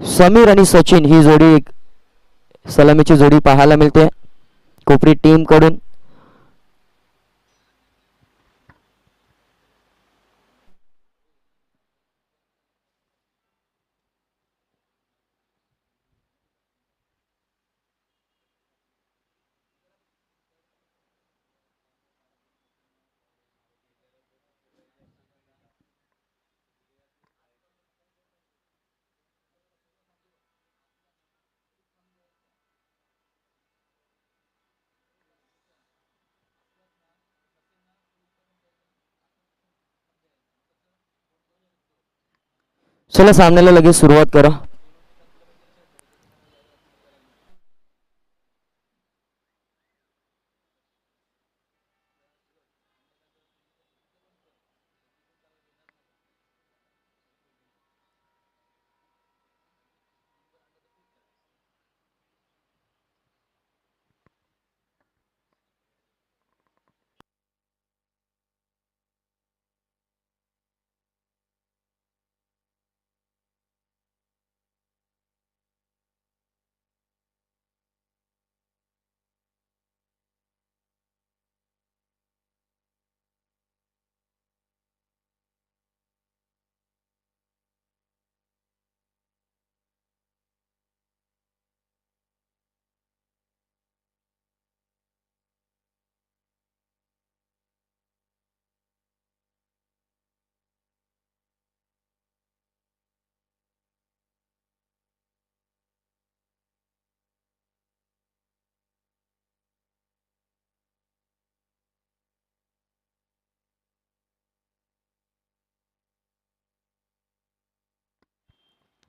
समीर आणि सचिन ही जोडी सलामीची जोडी पाहायला मिळते कोपरी टीम कडून. चला सामन्याला लगेच सुरुवात करा.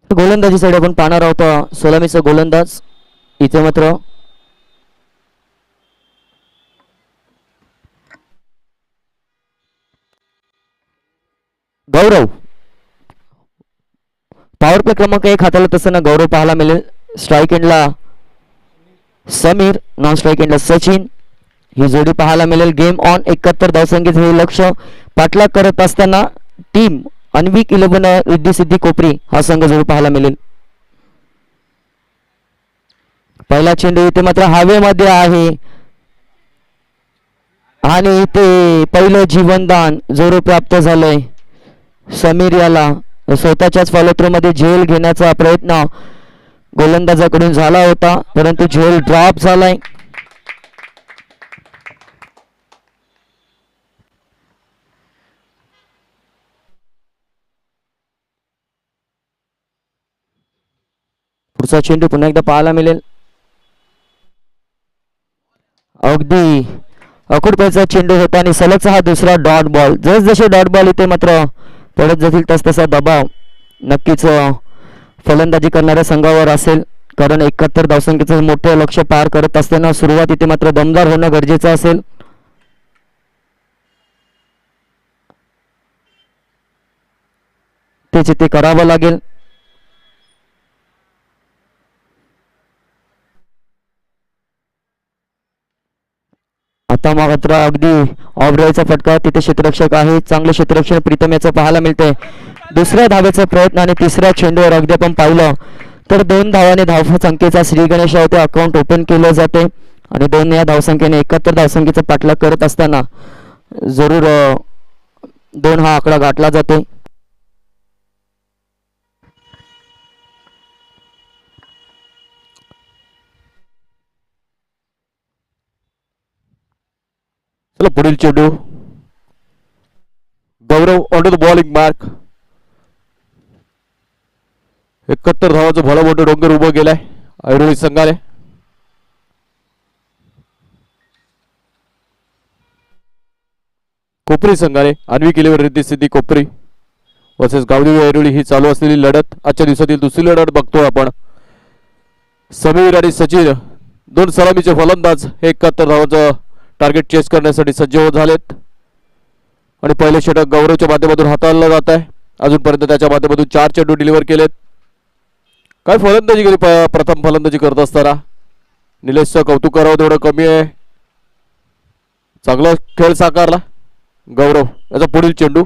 गोलंदाजीसाठी आपण पाहणार आहोत सलामीचा गोलंदाज. इथे मात्र गौरव पॉवर प्ले क्रमांक 1 हाताळत असताना गौरव पाहायला मिळेल. स्ट्राईक एंडला समीर, नॉन स्ट्राईक एंडला सचिन ही जोडी पाहायला मिळेल. गेम ऑन 71 धावसंख्येचे हे लक्ष पाठलाग करत असताना टीम अन्विक 11 रिद्धी सिद्धी कोपरी हा संघ जोडी पाहायला मिळेल. पहिला चेंडू इथे मात्र हवेमध्ये आहे आणि इथे पहिलं जीवनदान जोर प्राप्त झालंय. समीर याला स्वतःच्याच फॉलोथ्रो मध्ये झेल घेण्याचा प्रयत्न गोलंदाजाकडून झाला होता परंतु झेल ड्रॉप झालाय. पुढचा चेंडू पुन्हा एकदा पाहायला मिळेल. अगदी अकुडपैचा चेंडू होता आणि सलगचा हा दुसरा डॉट बॉल. जसजसे डॉट बॉल इथे मात्र पडत जातील तसतसा दबाव नक्कीच फलंदाजी करणाऱ्या संघावर असेल. कारण 71 धावसंख्येचं मोठं लक्ष पार करत असताना सुरुवात इथे मात्र दमदार होणं गरजेचं असेल. तेच इथे करावं लागेल. आता मात्र अगदी ऑब्रायचा फटका. तिथे क्षेत्ररक्षक आहे. चांगले क्षेत्ररक्षण प्रीतम याचं पाहायला मिळतंय. दुसऱ्या धावेचा प्रयत्न आणि तिसऱ्या चेंडूवर अगदी आपण पाहिलं तर 2 धावाने धावसंख्येचा श्री गणेश होते अकाउंट ओपन केलं जाते आणि 2 या धावसंख्येने 71 धावसंख्येचा पाठलाग करत असताना जरूर 2 हा आकडा गाठला जातो. चला पुढील चेंडू Gaurav on to the bowling mark. 71 धावाचं भलं मोठं डोंगर उभं केलंय ऐरोली संघाने. कोपरी संघाने आण्विक इलेव्हन रिद्धी सिद्धी कोपरी वर्सेस गावदेवी ऐरोली ही चालू असलेली लढत आजच्या दिवसातील दुसरी लढत बघतोय आपण. समीर आणि सचिन दोन सलामीचे फलंदाज हे 71 धावांचं टार्गेट चेस करण्यासाठी सज्ज झालेत आणि पहिले षटक गौरवच्या माध्यमातून हाताळलं जात आहे. अजूनपर्यंत त्याच्या माध्यमातून 4 चेंडू डिलिव्हर केलेत. काय फलंदाजी केली प्रथम फलंदाजी करत असताना. निलेशचं कौतुक करावं तेवढं कमी आहे. चांगला खेळ साकारला गौरव. याचा पुढील चेंडू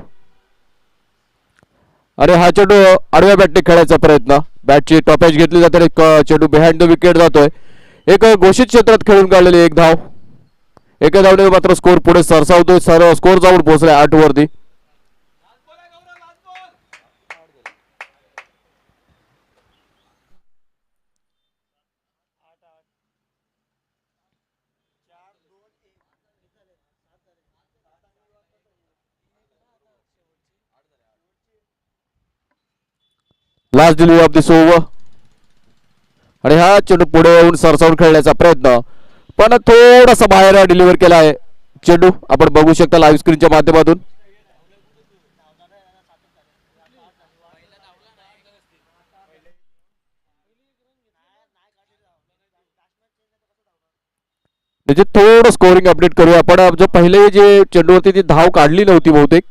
आणि हा चेंडू आडव्या बॅटने खेळायचा प्रयत्न. बॅटची टॉप एज घेतली जाते. एक चेंडू बिहाइंड द विकेट जातोय. एक घोषित क्षेत्रात खेळून काढलेली एक धाव. एका धावने मात्र स्कोर पुढे सरसावतोय. स्कोर जाऊन पोहोचलाय 8 वरती. Last delivery of this over आणि हा चेंडू पुढे येऊन सरसावून खेळण्याचा प्रयत्न पण थोडासा बाहेर डिलिव्हर केला आहे चेंडू. आपण बघू शकता लाईव्ह स्क्रीनच्या माध्यमातून. म्हणजे थोडं स्कोरिंग अपडेट करूया आपण. जो पहिले जे चेंडूवरती ती धाव काढली नव्हती बहुतेक.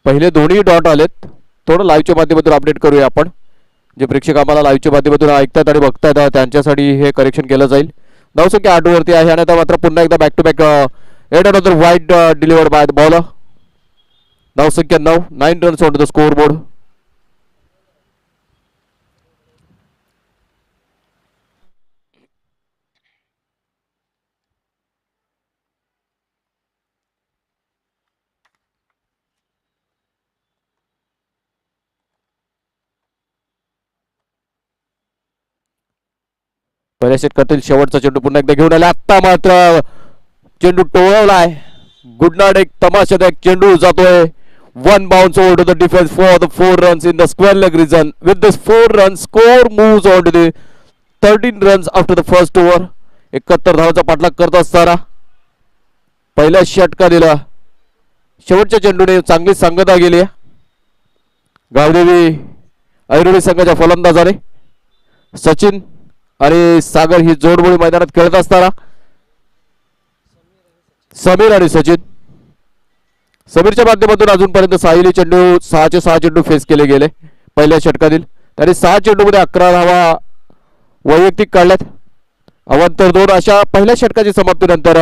पहिले दोन्ही डॉट आलेत. थोडं लाईव्हच्या माध्यमातून अपडेट करूया आपण. जे प्रेक्षक आम्हाला लाईव्हच्या माध्यमातून ऐकतात आणि बघतात त्यांच्यासाठी हे करेक्शन केलं जाईल. धावसंख्या 8 वरती आहे आणि आता मात्र पुन्हा एकदा back to back at another wide delivered by the bowler. धावसंख्या 9 runs on to the score board. पहिल्या षटकातील शेवटचा चेंडू पुन्हा एकदा घेऊन आला. आता मात्र चेंडू टोळवलाय. गुडनाट एक तमाशादायक चेंडू जातोय. 1 bounce over to the defence for the 4 runs in the square leg region. With this 4 runs score moves on to the 13 runs after the first over. 71 धावांचा पाठलाग करत असताना पहिल्या षटका दिला. शेवटच्या चेंडूने चांगली सांगता गेली. गावदेवी ऐरोली संघाच्या फलंदाजाने सचिन आणि सागर ही जोडबोळी मैदानात खेळत असताना समीर आणि सचिन. समीरच्या माध्यमातून अजूनपर्यंत 6 चेंडू फेस केले गेले पहिल्या षटकातील. त्याने 6 चेंडूमध्ये 11 धावा वैयक्तिक काढल्यात. अवांतर 2. अशा पहिल्या षटकाची समाप्तीनंतर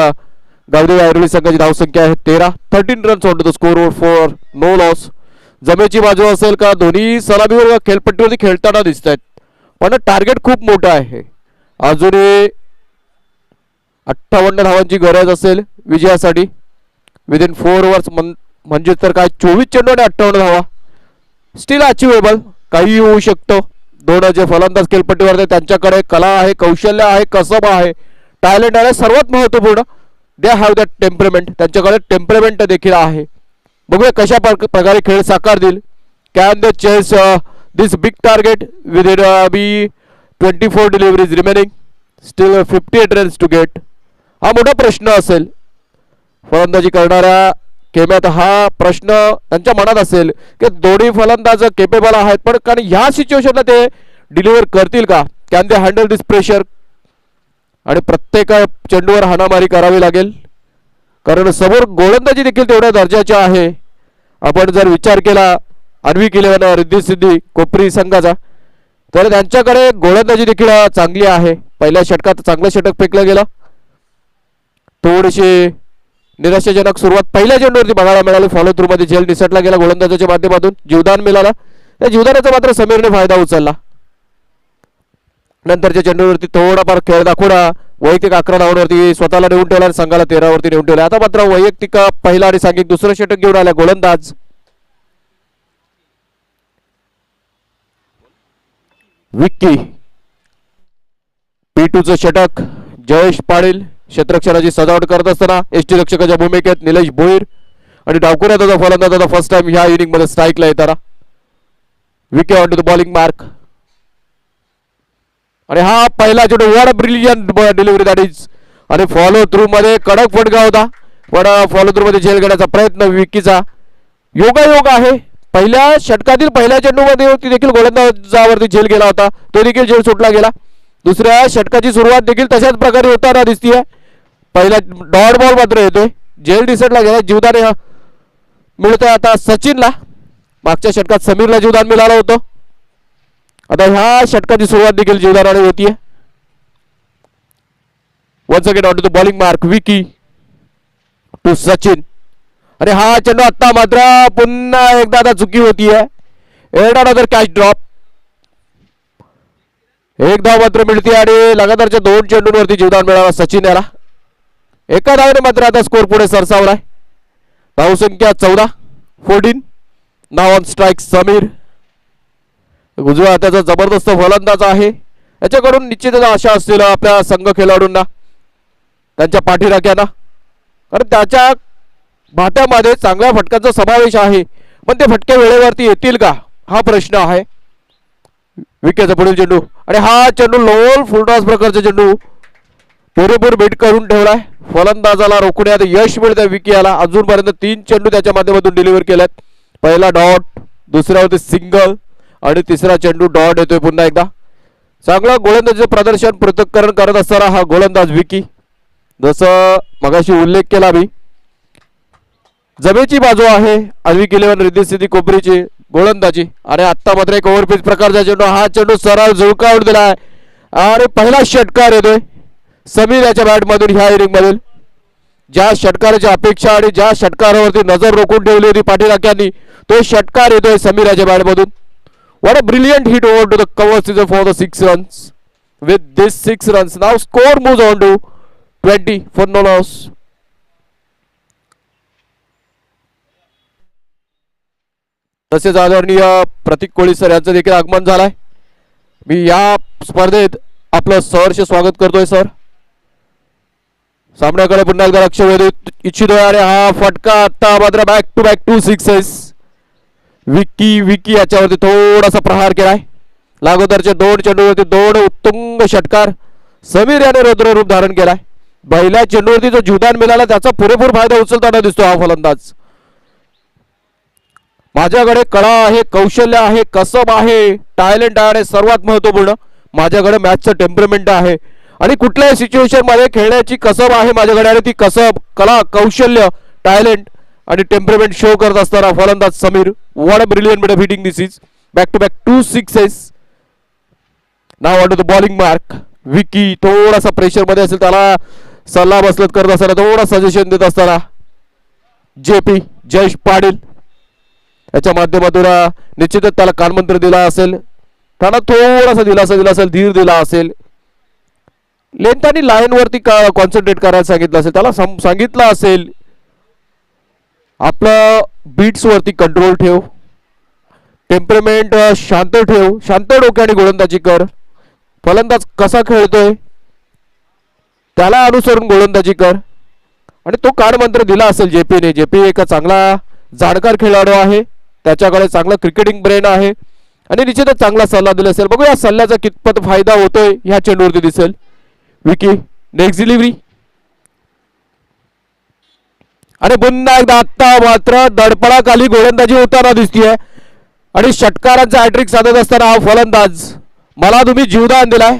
गावदेवी ऐरोली संघाची धावसंख्या आहे 13 runs on to the score for no loss. जमेची बाजू असेल का दोन्ही सलामीवर खेळपट्टीवरती खेळताना दिसत आहेत पण टार्गेट खूप मोठं आहे. अजूनही 58 धावांची गरज असेल विजयासाठी. विदिन 4 ओव्हर्स म्हणजे तर काय 24 चेंडू आणि 58 धावा स्टील अचिवेबल. काही होऊ शकतं. दोन जे फलंदाज खेळपट्टीवर आहेत त्यांच्याकडे कला आहे, कौशल्य आहे, कसब आहे, टॅलेंट आहे. सर्वात महत्त्वपूर्ण दे हॅव दॅट टेम्परमेंट. त्यांच्याकडे टेम्परमेंट देखील आहे. बघूया कशा प्रकारे खेळ साकार देईल. Can they chase this big target within 24 deliveries remaining. Still 58 runs to get. हा मोठा प्रश्न असेल फलंदाजी करणाऱ्या केम्यात. हा प्रश्न त्यांच्या मनात असेल की दोन्ही फलंदाज केपेबल आहेत पण कारण ह्या सिच्युएशनला ते डिलिव्हर करतील का. Can they handle this pressure. आणि प्रत्येक चेंडूवर हाणामारी करावी लागेल कारण समोर गोलंदाजी देखील तेवढ्या दर्जाच्या आहे. आपण जर विचार केला आण्विक इलेव्हन रिद्धी सिद्धी कोपरी संघाचा तर त्यांच्याकडे गोलंदाजी देखील चांगली आहे. पहिल्या षटकात चांगलं षटक फेकलं गेलं. थोडीशी निराशाजनक सुरुवात पहिल्या चेंडूवरती बघायला मिळाली. फॉलो थ्रू मध्ये झेल निसटला गेला गोलंदाजाच्या माध्यमातून. जीवदान मिळाला. त्या जीवदानाचा मात्र समीरने फायदा उचलला. नंतरच्या चेंडूवरती थोडाफार खेळ दाखवून वैयक्तिक 11 धावांवरती स्वतःला नेऊन ठेवला आणि संघाला 13 वरती नेऊन ठेवला. आता मात्र वैयक्तिक पहिला आणि सांघिक दुसरं षटक घेऊन आला गोलंदाज. विक्की P2चं षटक. जयेश पाटील क्षेत्ररक्षणाची सजावट करत असताना एसटी रक्षकाच्या भूमिकेत निलेश भोईर आणि डावकुऱ्यात होता फलंदाज होता फर्स्ट टाइम ह्या इनिंग मध्ये स्ट्राईकला येताना. विके on to the bowling mark. आणि हा पहिला चेंडू what a brilliant delivery that is. आणि फॉलो थ्रू मध्ये कडक फटका होता पण फॉलो थ्रू मध्ये झेल घेण्याचा प्रयत्न विकीचा. योगायोग आहे. पहिल्या षटकातील पहिल्या चेंडूमध्ये देखील गोलंदाजावरती झेल गेला होता, तो देखील झेल सुटला गेला. दुसऱ्या षटकाची सुरुवात देखील तशाच प्रकारे होताना दिसतीये. पहिला डॉट बॉल मात्र येतोय, झेल डिसटला गेला. जीवदान मिळतोय आता सचिनला. मागच्या षटकात समीरला जीवदान मिळालं होतं. आता ह्या षटकाची सुरुवात देखील जीवदानाने होतीये. Once again on to the bowling mark. Vicky to Sachin. आणि हा चेंडू आता मात्र पुन्हा एकदा आता चुकी होतीये. End another catch drop. एक धाव मात्र मिळते आणि लगातारच्या 2 चेंडूंवरती जीवदान मिळाला सचिन याला. एका धावेने मात्र आता स्कोर पुढे सरसावलाय. धावसंख्या 14. नाव ऑन स्ट्राईक समीर. उजव्या हाताचा जबरदस्त फलंदाज आहे. याच्याकडून निश्चितच आशा असतील आपल्या संघ खेळाडूंना, त्यांच्या पाठीराख्यांना, कारण त्याच्या भात्यामध्ये चांगल्या फटक्यांचा समावेश आहे. पण ते फटके वेळेवरती येतील का हा प्रश्न आहे. विकेचा पुढील चेंडू आणि हा चेंडू लोल फुलटॉस प्रकारचा चेंडू पुरेपूर बीट करून ठेवलाय. फलंदाजाला रोखण्यात यश मिळतंय विकी याला. अजूनपर्यंत 3 चेंडू त्याच्या माध्यमातून डिलिव्हर केलेत. पहिला डॉट, दुसऱ्यावरती सिंगल आणि तिसरा चेंडू डॉट येतोय पुन्हा एकदा. चांगला गोलंदाजीचं प्रदर्शन पृथक्करण करत असताना हा गोलंदाज विकी, जसं मगाशी उल्लेख केला मी, जमेची बाजू आहे अल्विक 11 रिद्धी सिद्धी कोपरीची गोलंदाजी. आणि आत्ता मात्र एक ओव्हरपिच प्रकारचा चेंडू, हा चेंडू सरळ झुळकावून दिलाय आणि पहिला षटकार येतोय समीर याच्या बॅट मधून ह्या इनिंग मधील. ज्या षटकाराची अपेक्षा आणि ज्या षटकारावरती नजर रोखून ठेवली होती पाठीराख्यांनी, तो षटकार येतोय समीर याच्या बॅट मधून. What a brilliant hit over to the cover scissor for the 6 runs. With this 6 runs, now score moves on to 20 for no loss. तसेच आदरणीय प्रतीक कोळी सर यांचं देखील आगमन झालंय. मी या स्पर्धेत आपलं सहर्ष स्वागत करतोय सर. सामन्याकडे पुन्हा एकदा लक्ष वेधू इच्छितोय आणि हा फटका आता मात्र back to back 2 sixes. Vicky याच्यावरती थोडासा प्रहार केलाय. लागोदरचे 2 चेंडूवरती 2 उत्तुंग षटकार समीर याने रुद्ररूप धारण केलाय. पहिल्या चेंडूवरती जो जीवदान मिळाला त्याचा पुरेपूर फायदा उचलताना दिसतो हा फलंदाज. माझ्याकडे कला आहे, कौशल्य आहे, कसब आहे, टॅलेंट आहे आणि सर्वात महत्वपूर्ण माझ्याकडे मॅचचं टेम्परमेंट आहे आणि कुठल्याही सिच्युएशन मध्ये खेळण्याची कसब आहे माझ्याकडे. आणि ती कसब, कला, कौशल्य, टॅलेंट आणि टेम्परमेंट शो करत असताना फलंदाज Samir. What a brilliant bit of hitting this is. Back to back 2 sixes. Now on to the bowling mark. Vicky थोडासा प्रेशर मध्ये असेल, त्याला सल्ला मसलत करत असताना, थोडा सजेशन देत असताना JP जयेश पाटील याच्या माध्यमातून निश्चितच त्याला कानमंत्र दिला असेल, त्याला थोडासा दिलासा दिला असेल, धीर दिला असेल, लेंथ आणि लाईन वरती कॉन्सन्ट्रेट करायला सांगितलं असेल, त्याला सांगितलं असेल आपलं बीट्स वरती कंट्रोल ठेव, टेम्परमेंट शांत ठेव, शांत डोक्याने गोलंदाजी कर, फलंदाज कसा खेळतोय त्याला अनुसरून गोलंदाजी कर. आणि तो कानमंत्र दिला असेल JPने. JP एक चांगला जाणकार खेळाडू आहे, त्याच्याकडे चांगला क्रिकेटिंग ब्रेन आहे आणि निश्चितच चांगला सल्ला दिला असेल. बघू या सल्ल्याचा कितपत फायदा होतोय ह्या चेंडूवरती दिसेल. विकी नेक्स्ट डिलिव्हरी आणि पुन्हा एकदा आत्ता मात्र दडपणाखाली गोलंदाजी होताना दिसतीये आणि षटकारांचा हॅट्रिक साधत असताना हा फलंदाज. मला तुम्ही जीवदान दिलाय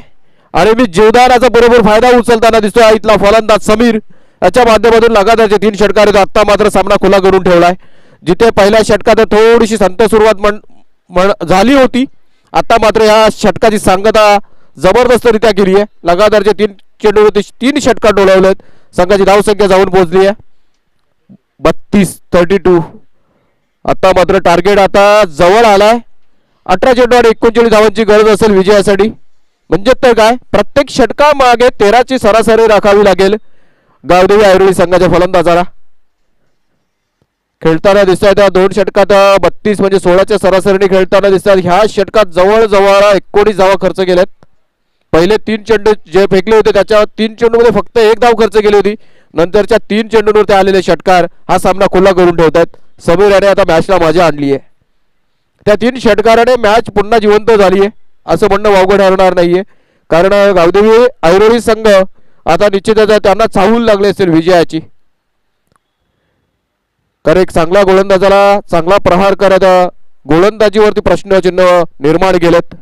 आणि मी जीवदानाचा बरोबर फायदा उचलताना दिसतोय इथला फलंदाज समीर. याच्या माध्यमातून लगातारचे 3 षटकार आहेत. आत्ता मात्र सामना खुला करून ठेवलाय. जिथे पहिल्या षटकात थोडीशी संत सुरुवात झाली होती, आता मात्र या षटकाची सांगता जबरदस्तरित्या केली आहे. लगातारचे 3 चेंडूवरती 3 षटकार डोलावलेत. संघाची धावसंख्या जाऊन पोहोचली आहे 32-32. आता मात्र टार्गेट आता जवळ आलाय. 18 चेंडू आणि 39 धावांची गरज असेल विजयासाठी. म्हणजे तर काय, प्रत्येक षटकामागे 13ची सरासरी राखावी लागेल गावदेवी आयुर्वेद संघाच्या फलंदाजाला. खेळताना दिसतात त्या 2 षटकात 32 म्हणजे 16च्या सरासरीने खेळताना दिसतात. ह्या षटकात जवळजवळ 19 धावा खर्च केल्यात. पहिले 3 चेंडू जे फेकले होते त्याच्या 3 चेंडूमध्ये फक्त 1 धाव खर्च केली होती. नंतरच्या 3 चेंडूंवरती आलेले षटकार हा सामना खुला करून ठेवतात. समीर याने आता मॅचला मजा आणली आहे. त्या 3 षटकाराने मॅच पुन्हा जिवंत झाली आहे असं म्हणणं वावगं ठरणार नाहीये. कारण गावदेवी ऐरोली संघ आता निश्चितच त्यांना चाहूल लागले असेल विजयाची. तर एक चांगला गोलंदाजाला चांगला प्रहार करत गोलंदाजीवरती प्रश्नचिन्ह निर्माण केलेत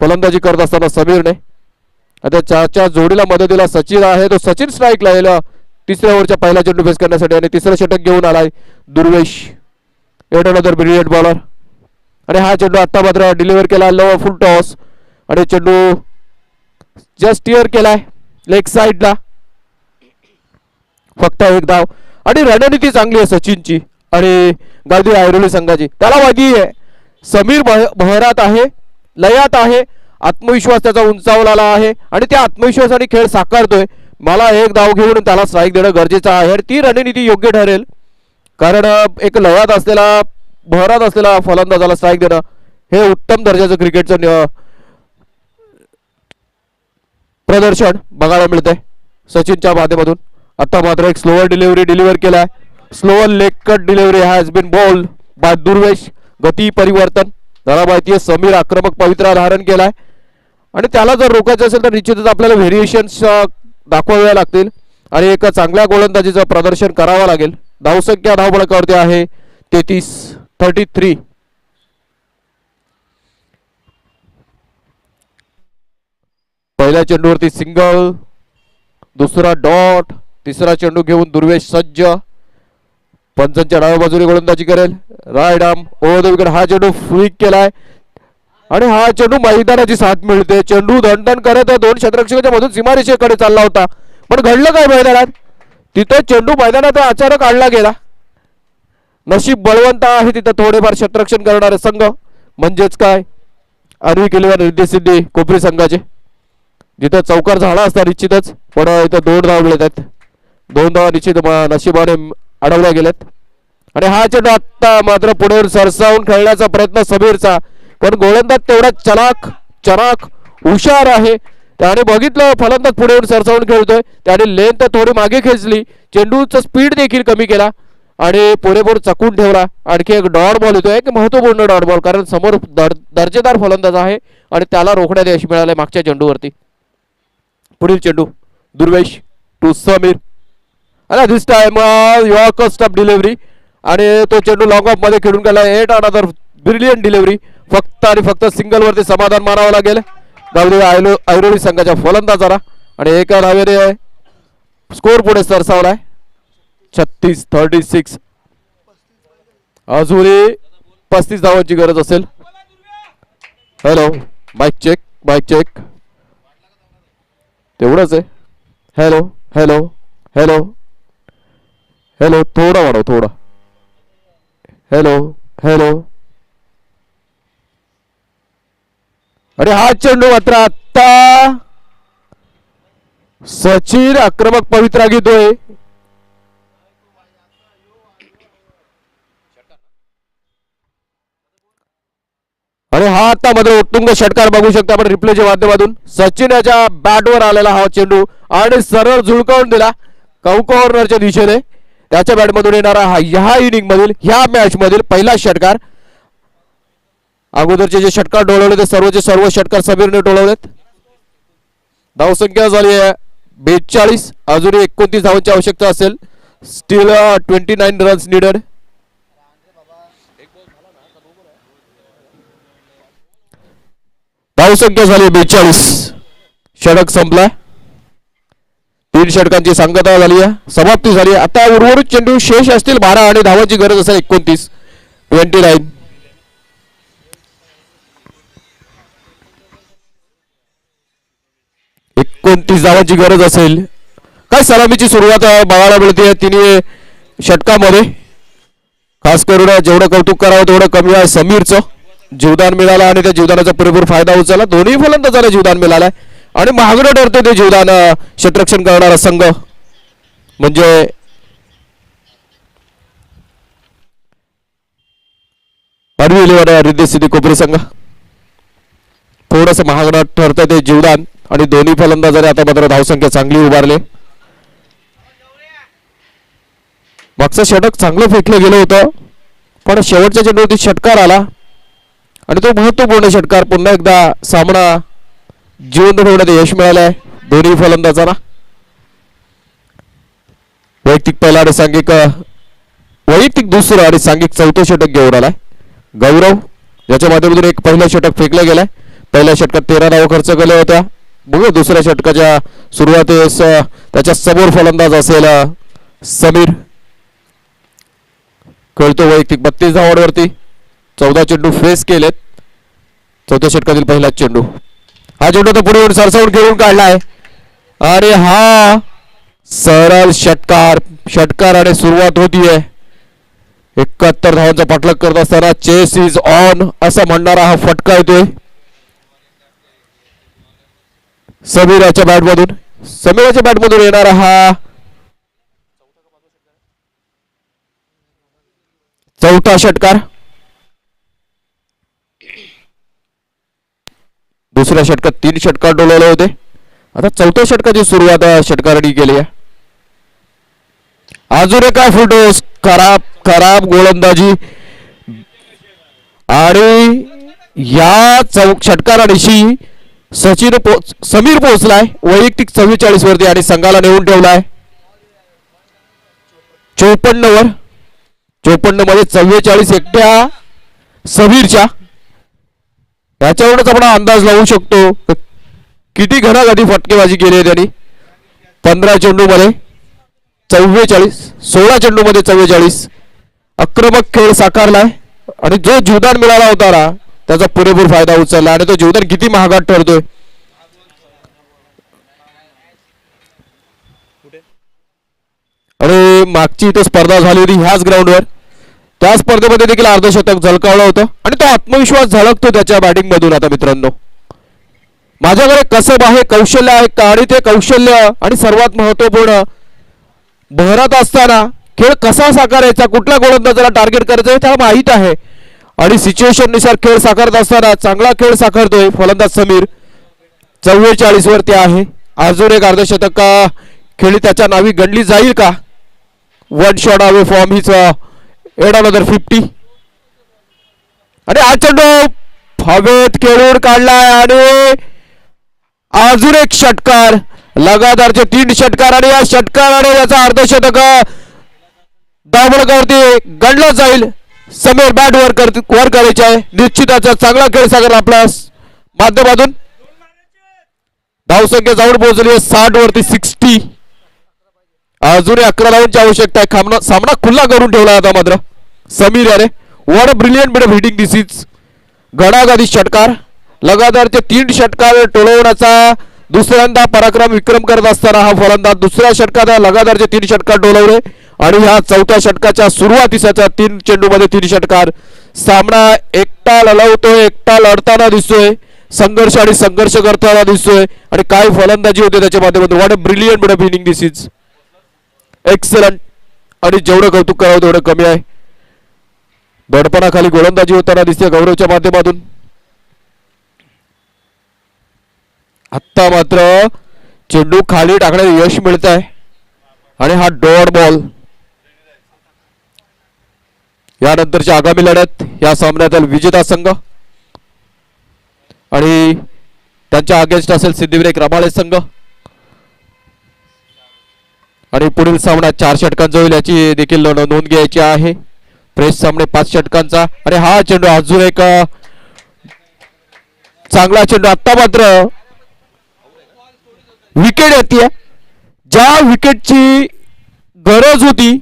फलंदाजी करत असताना समीरने. आता चारच्या जोडीला मदतीला सचिन आहे. तो सचिन स्ट्राईकला येईल 3ऱ्या ओव्हरच्या पहिला चेंडू फेस करण्यासाठी आणि 3रं षटक घेऊन आलाय Durvesh. At another brilliant bowler. आणि हा चेंडू आता मात्र डिलिव्हर केला लो फुल टॉस आणि चेंडू जस्ट टिअर केलाय लेग साइडला. फक्त एक धाव आणि रणनीती चांगली आहे सचिनची आणि गावदेवी ऐरोली संघाची. त्याला माहिती आहे समीर बहरात आहे, लयात आहे, आत्मविश्वास त्याचा उंचावलेला आहे आणि त्या आत्मविश्वासाने खेळ साकारतोय. मला एक धाव घेऊन त्याला स्ट्राईक देणं गरजेचं आहे आणि ती रणनीती योग्य ठरेल. कारण एक लयात असलेला बहरात असलेला फलंदाजाला स्ट्राईक देणं हे उत्तम दर्जाचं क्रिकेटचं प्रदर्शन बघायला मिळतंय सचिनच्या माध्यमातून. आता मात्र एक स्लोअर डिलिव्हर केलाय. Slower leg cut delivery has been bowled by Durvesh. गती परिवर्तन त्याला माहिती आहे समीर आक्रमक पवित्रा धारण केलाय आणि त्याला जर रोखायचं असेल तर निश्चितच आपल्याला व्हेरिएशन्स दाखवावे लागतील आणि एक चांगल्या गोलंदाजीचं प्रदर्शन करावं लागेल. धावसंख्या धावफलकावरती आहे 33. पहिल्या चेंडूवरती सिंगल, दुसरा डॉट, 3रा चेंडू घेऊन दुर्वेश सज्ज. पंचांच्या डाव्या बाजूने गोलंदाजी करेल. Right arm over the wicket. हा चेंडू फ्लिक केलाय आणि हा चेंडू मैदानाची साथ मिळते. चेंडू धनधन करत 2 क्षेत्ररक्षकांच्या मधून सीमारेषेकडे चालला होता पण घडलं काय मैदानात तिथे चेंडू मैदानात अचानक काढला गेला. नशीब बळवंत आहे तिथं थोडेफार क्षेत्ररक्षण करणारे संघ म्हणजेच काय आर्वी केलेल्या रिद्धी कोपरी संघाचे. जिथं चौकार झाला असता निश्चितच पण इथं 2 धाव मिळतात. 2 धावा निश्चित नशिबाने अडवल्या गेल्यात आणि हा चेंडू आता मात्र पुढे सरसावून खेळण्याचा प्रयत्न समीरचा पण गोलंदाज तेवढा चलाक हुशार आहे. त्याने बघितलं फलंदाज पुढे येऊन सरसावून खेळतोय त्याने लेंथ थोडी मागे खेचली. चेंडूचा स्पीड देखील कमी केला आणि पुरेपूर चकून ठेवला. आणखी एक डॉट बॉल येतोय एक महत्वपूर्ण डॉट बॉल कारण समोर दर्जेदार फलंदाज आहे आणि त्याला रोखण्यात यश मिळालंय मागच्या चेंडूवरती. पुढील चेंडू दुर्वेश टू समीर आणि दिस टाइम यॉर्कर स्टंप डिलिव्हरी आणि तो चेंडू लॉंग ऑफ मध्ये खेळून गेला. At another brilliant delivery. फक्त आणि फक्त सिंगल वरती समाधान मानावं लागेल गावदेवी ऐरोली संघाच्या फलंदाजाला आणि एका धावेने स्कोर पुढे सरसावलाय 36. अजूनही 35 धावांची गरज असेल. हॅलो माईक चेक तेवढंच आहे. हॅलो थोडा वाढव थोडा. हॅलो आणि हा चेंडू मात्र आता सचिन आक्रमक पवित्रा घेतोय. आणि हा आता मात्र उत्तुंग षटकार बघू शकता आपण रिप्लेच्या माध्यमातून. सचिन याच्या बॅटवर आलेला हा चेंडू आणि सरळ झुळकावून दिला कॉर्नरच्या दिशेने. त्याच्या बॅटमधून येणारा ह्या इनिंग मधील ह्या मॅच मधील पहिला षटकार. अगोदरचे जे षटकार डोळवले ते सर्व षटकार समीरने डोळवलेत. धावसंख्या झाली आहे 42. अजूनही 29 धावांची आवश्यकता असेल. Steel 29 runs needed. धावसंख्या झाली 42. षटक संपला. 3 षटकांची सांगता झाली आहे समाप्ती झाली. आता उर्वरित चेंडू शेष असतील 12 आणि धावांची गरज असेल 29. 29 धावांची गरज असेल. काय सलामीची सुरुवात बघायला मिळते तिन्ही षटकामध्ये. खास करून जेवढं कौतुक करावं तेवढं कमी आहे. समीरचं जीवदान मिळालं आणि त्या जीवदानाचा पुरेपूर फायदा उचलला. दोन्ही फलंदाजाला जीवदान मिळालंय आणि महागडं ठरतं ते जीवदान क्षेत्ररक्षण करणारा संघ म्हणजे आर्वी इलेव्हन रिद्धी कोपरी संघ. थोडंसं महागडं ठरतं ते जीवदान आणि दोन्ही फलंदाजाने आता मात्र धावसंख्या चांगली उभारली. मागचं षटक चांगलं फेकलं गेलं होतं, पण शेवटच्या चेंडूवरती षटकार आला आणि तो महत्वपूर्ण षटकार पुन्हा एकदा सामना जिवंत ठेवण्यात यश मिळालंय दोन्ही फलंदाजांना. वैयक्तिक पहिला आणि सांघिक वैयक्तिक दुसरं आणि सांघिक चौथं षटक घेऊन आलाय गौरव, ज्याच्या माध्यमातून एक पहिलं षटक फेकलं गेलंय. पहिल्या षटकात 13 धावा खर्च केल्या होत्या. बघू दुसऱ्या षटकाच्या सुरुवातीस त्याच्या समोर फलंदाज असेल समीर, खेळतो वैयक्तिक 32 धावांवरती. 14 चेंडू फेस केलेत. चौथ्या षटकातील पहिला चेंडू, हा चेंडू तर पुढे सरसावून खेळून काढलाय आणि हा सरळ षटकार आणि सुरुवात होतीये. 71 धावांचा पाठलाग करत असताना चेस इज ऑन असं म्हणणारा हा फटका येतोय समीराच्या बॅटमधून येणारा हा चौथा षटकार. दुसऱ्या षटकात 3 षटकार डोलवले होते, आता चौथ्या षटकाची सुरुवात षटकारांनी केली आहे. अजून एका फुटोस खराब गोलंदाजी आणि या षटकारानिशी समीर पोहोचलाय वैयक्तिक 44 वरती आणि संघाला नेऊन ठेवलाय 54 वर. 54 मध्ये 44 एकट्या समीरच्या. याच्यावरच आपण अंदाज लावू शकतो किती घणाघाती फटकेबाजी केली आहे त्यांनी. 15 चेंडू मध्ये 44, 16 चेंडू मध्ये 44 आक्रमक खेळ साकारलाय आणि जो जीवदान मिळाला होता ना त्याचा पुरेपूर फायदा उचलला आणि तो जीवदान किती महागात ठरतोय. अरे मागची इथं स्पर्धा झाली होती ह्याच ग्राउंडवर, त्या स्पर्धेमध्ये देखील अर्धशतक झळकावलं होतं आणि तो आत्मविश्वास झळकतो त्याच्या बॅटिंग मधून. आता मित्रांनो, माझ्याकडे कसब आहे, कौशल्य आहे का, आणि ते कौशल्य आणि सर्वात महत्वपूर्ण बहरात असताना खेळ कसा साकारायचा, कुठल्या गोलंदाजाला टार्गेट करायचं हे त्याला माहीत आहे आणि सिच्युएशन नुसार खेळ साकारत असताना चांगला खेळ साकारतोय फलंदाज समीर. 44 वरती आहे. अजून एक अर्धशतक खेळी त्याच्या नावी गणली जाईल का? 1 shot away from his and another 50 आणि हा चेंडू हवेत खेळून काढलाय आणि अजून एक षटकार, लगातारचे 3 षटकार आणि या षटकाराने याचा अर्धशतक धावफलकावरती गणलं जाईल. समीर बॅट वर करायचे आहे. निश्चितच चांगला खेळ साकारला आपल्या माध्यमातून. धावसंख्या जाऊन पोहोचली आहे 60 वरती 60. अजूनही 11 धावांची आवश्यकता आहे. सामना खुला करून ठेवला आता मात्र समीर याने. What a brilliant bit of hitting this is. घडाघाती षटकार, लगातारचे 3 षटकार टोलवण्याचा दुसऱ्यांदा पराक्रम विक्रम करत असताना हा फलंदाज दुसऱ्या षटकात लगातारचे 3 षटकार टोलवले आणि ह्या चौथ्या षटकाच्या सुरुवातीच्या 3 चेंडू मध्ये 3 षटकार. सामना एकटा लढवतोय, एकटा लढताना दिसतोय, संघर्ष करताना दिसतोय आणि काय फलंदाजी होते त्याच्या माध्यमातून. What a brilliant bit of hitting this is. Excellent. आणि जेवढं कौतुक करावं तेवढं कमी आहे. दडपणाखाली गोलंदाजी होताना दिसते गौरवच्या माध्यमातून. आत्ता मात्र चेंडू खाली टाकण्यात यश मिळत आहे आणि हा डॉट बॉल. यानंतरची आगामी लढत या सामन्यातील विजेता संघ आणि त्यांच्या अगेन्स्ट असेल सिद्धिविनायक रबाळे संघ आणि पुढील सामना 4 षटकांचा होईल याची देखील नोंद घ्यायची आहे. प्रेस सामने 5 षटकांचा आणि हा चेंडू अजून एक चांगला चेंडू. आता मात्र विकेट येते, ज्या विकेटची गरज होती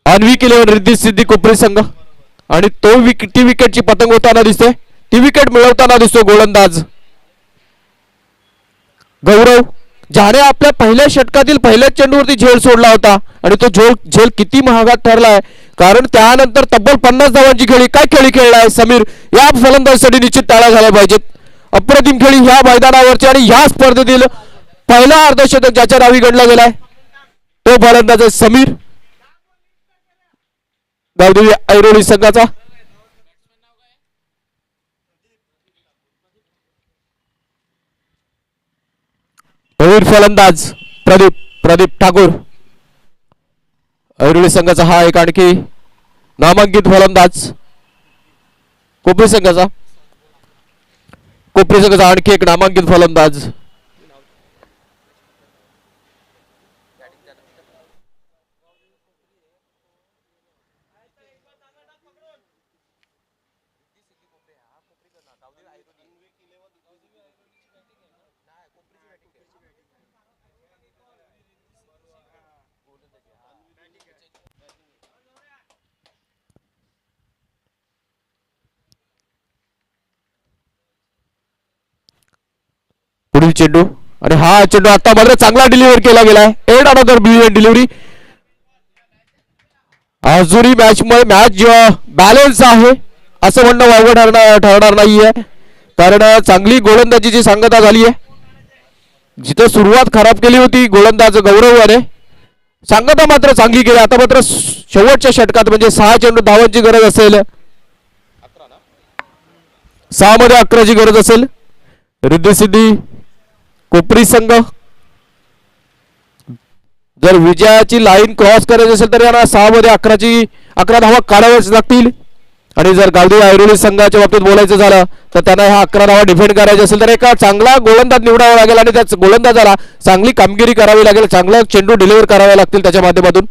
अनविक 11 रिद्धी सिद्धी कोपरी संघ आणि ती विकेटची पतंग होताना दिसते. ती विकेट मिळवताना दिसतो गोलंदाज गौरव, ज्याने आपल्या पहिल्या षटकातील पहिल्याच चेंडूवरती झेल सोडला होता आणि तो झेल किती महागात ठरलाय, कारण त्यानंतर तब्बल 50 धावांची काय खेळी खेळलाय समीर. या फलंदाजासाठी निश्चित टाळ्या झाल्या पाहिजेत. अप्रतिम खेळी ह्या मैदानावरची आणि ह्या स्पर्धेतील पहिला अर्धशतक ज्याच्या नावी गणला गेलाय तो फलंदाज आहे समीर. गावदेवी ऐरोली संघाचा. फलंदाज प्रदीप ठाकूर. ऐरोली संघाचा हा एक आणखी नामांकित फलंदाज. कोपरी संघाचा आणखी एक नामांकित फलंदाज. पुढील चेंडू आणि हा चेंडू आता मात्र चांगला डिलिव्हर केला गेलाय. And another brilliant delivery. अजूनही मॅच बॅलन्स आहे असं म्हणणं वावगं ठरणार नाहीये, कारण चांगली गोलंदाजीची सांगता झाली आहे. जिथे सुरुवात खराब केली होती गोलंदाज गौरवाने, सांगता मात्र चांगली केली. आता मात्र शेवटच्या षटकात म्हणजे 6 चेंडू धावांची गरज असेल, 6 मध्ये 11ची गरज असेल. रिद्धी सिद्धी कोपरी संघ जर विजयाची लाईन क्रॉस करायची असेल तर यांना 6 मध्ये 11 धावा काढाव्याच लागतील. आणि जर गावदेवी ऐरोली संघाच्या बाबतीत बोलायचं झालं तर त्यांना ह्या 11 धावा डिफेंड करायचे असेल तर एका चांगला गोलंदाज निवडावा लागेल आणि त्याच गोलंदाजाला चांगली कामगिरी करावी लागेल, चांगला चेंडू डिलिव्हर करावे लागतील त्याच्या माध्यमातून.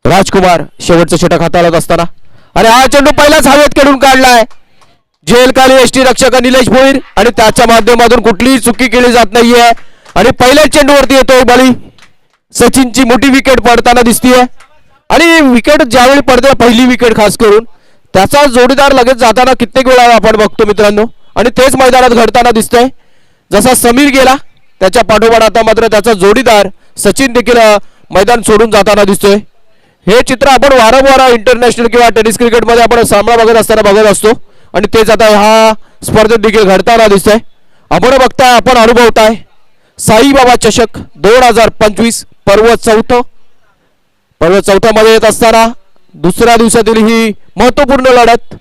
राजकुमार शेवटचं षटक हाताळत असताना आणि हा चेंडू पहिलाच हवेत खेळून काढलाय. जेलखाली एसटी रक्षक निलेश भोईर आणि त्याच्या माध्यमातून कुठलीही चुकी केली जात नाहीये आणि पहिल्याच चेंडूवरती येतोय बळी. सचिनची मोठी विकेट पडताना दिसतीये आणि विकेट ज्यावेळी पडते पहिली विकेट खास करून त्याचा जोडीदार लगेच जाताना कित्येक वेळा आपण बघतो मित्रांनो, आणि तेच मैदानात घडताना दिसतंय. जसा समीर गेला त्याच्या पाठोपाठ आता मात्र त्याचा जोडीदार सचिन देखील मैदान सोडून जाताना दिसतोय. हे चित्र आपण वारंवार इंटरनॅशनल किंवा टेनिस क्रिकेटमध्ये आपण सामना बघत असताना बघत असतो आणि तेच आता ह्या स्पर्धेत देखील घडताना दिसतंय. आपण बघताय, आपण अनुभवताय साईबाबा चषक 2025 पर्व चौथ्यामध्ये येत असताना दुसऱ्या दिवसातील ही महत्वपूर्ण लढत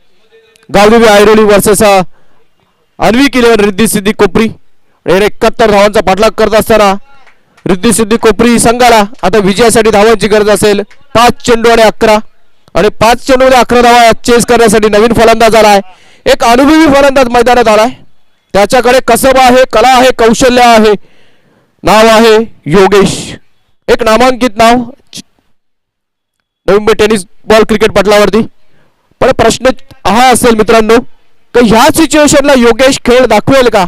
गावदेवी ऐरोली वर्सेस अन्विक 11 रिद्धी सिद्धी कोपरी. 71 धावांचा पाठलाग करत असताना रिद्धी सिद्धी कोपरी संघाला आता विजयासाठी धावांची गरज असेल. 5 चेंडू आणि 11 आणि 5 चेंडू आणि 11 धावा चेस करण्यासाठी नवीन फलंदाज आलाय, एक अनुभवी फलंदाज मैदानात आलाय. त्याच्याकडे कसब आहे, कला आहे, कौशल्य आहे. नाव आहे योगेश, एक नामांकित नाव Navi Mumbai tennis ball cricket पटलावरती. पण प्रश्न हा असेल मित्रांनो की ह्या सिच्युएशनला योगेश खेळ दाखवेल का?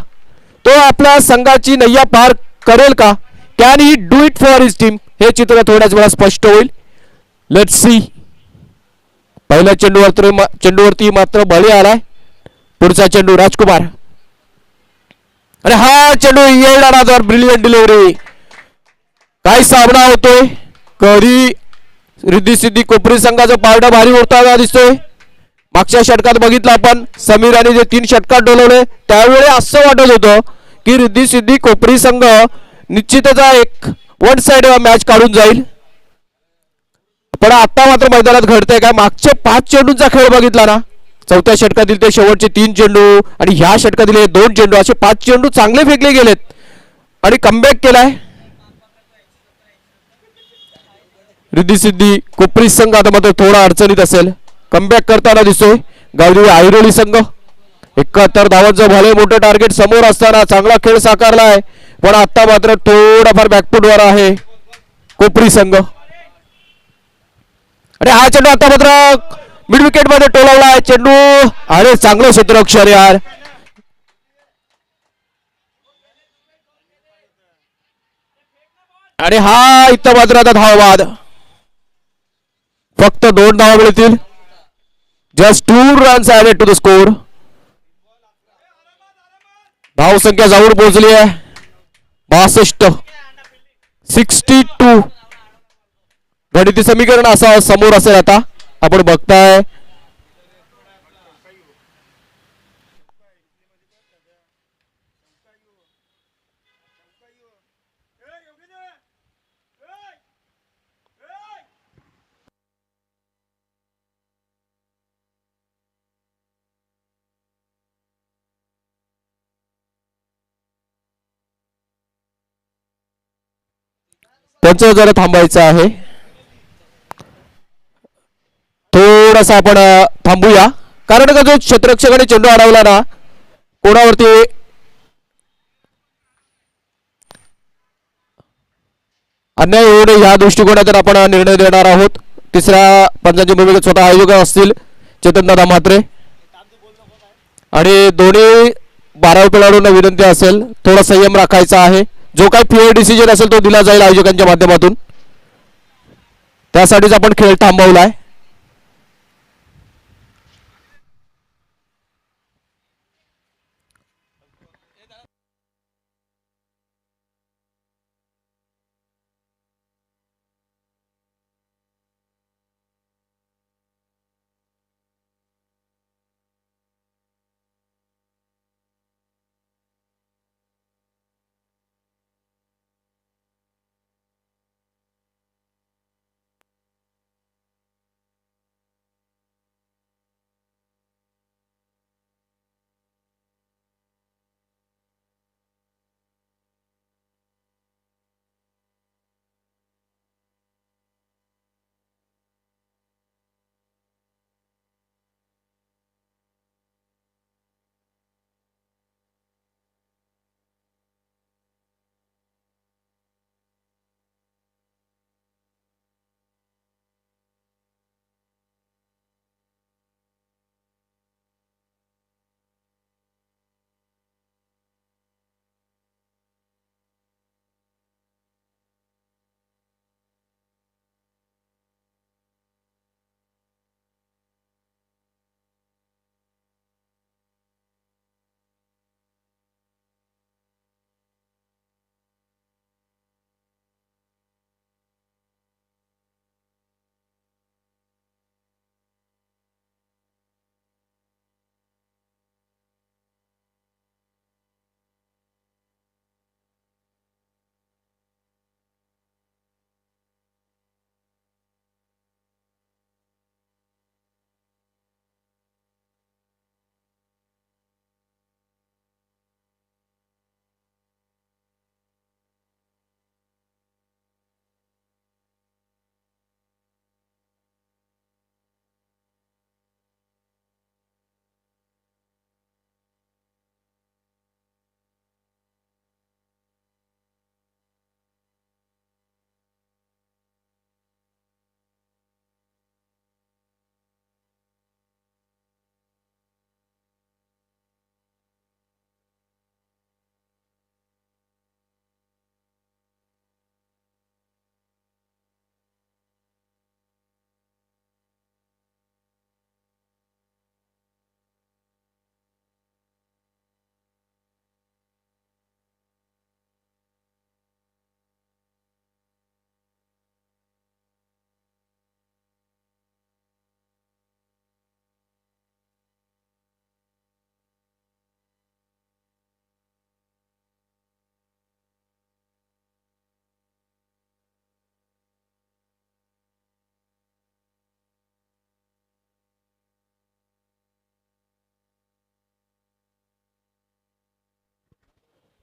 तो आपल्या संघाची नैया पार करेल का? Can he do it for his team? हे चित्र थोड्याच वेळा स्पष्ट होईल. Let's see. पहिल्या चेंडूवरती मात्र बळी आलाय. पुढचा चेंडू राजकुमार आणि हा चेंडू येणार ब्रिलियंट डिलिव्हरी. काय सामना होतोय, कधी रिद्धी सिद्धी कोपरी संघाचं पारडं भारी होताना दिसतोय. मागच्या षटकात बघितलं आपण, समीराने जे 3 षटकात डोलवले त्यावेळी असं वाटत होतं की रिद्धी सिद्धी कोपरी संघ निश्चितच एक वन साइड मॅच काढून जाईल. पण आता मात्र मैदानात घडतंय काय, मागचे 5 चेंडूंचा खेळ बघितला ना, चौथ्या षटकातील ते शेवटचे 3 चेंडू आणि ह्या षटकातील हे 2 चेंडू, असे 5 चेंडू चांगले फेकले गेलेत आणि कमबॅक केलाय रिद्धी सिद्धी कोपरी संघ. आता मात्र थोडा अडचणीत असेल, कमबॅक करताना दिसतोय गावदेवी ऐरोली संघ. 71 धावांचं भले मोठं टार्गेट समोर असताना चांगला खेळ साकारलाय, पण आता मात्र थोडाफार बॅकफुटवर आहे कोपरी संघ. अरे हा चेंडू आता मात्र मिड विकेट मध्ये टोलवलाय चेंडू. अरे चांगलं क्षेत्ररक्षण यार. आणि हा इथं मात्र आता धावबाद, फक्त 2 धावा मिळतील. Just 2 runs added to the score. धाव संख्या जाऊन पोहोचली आहे 62. 62 गणिती समीकरण असा समोर असेल. आता आपण बघताय त्यांचं जरा थांबायचं आहे. थोडासा आपण थांबूया, कारण का जो क्षेत्ररक्षकाने चेंडू अडवला ना कोणावरती अन्याय होऊ नये या दृष्टिकोनातून आपण निर्णय देणार आहोत. तिसऱ्या पंचांची भूमिका स्वतः आयोजक असतील चेतनदादा म्हात्रे, आणि दोन्ही 12 खेळाडूंना विनंती असेल थोडा संयम राखायचा आहे. जो काही फेअर डिसिजन असेल तो दिला जाईल आयोजकांच्या माध्यमातून, त्यासाठीच आपण खेळ थांबवलाय.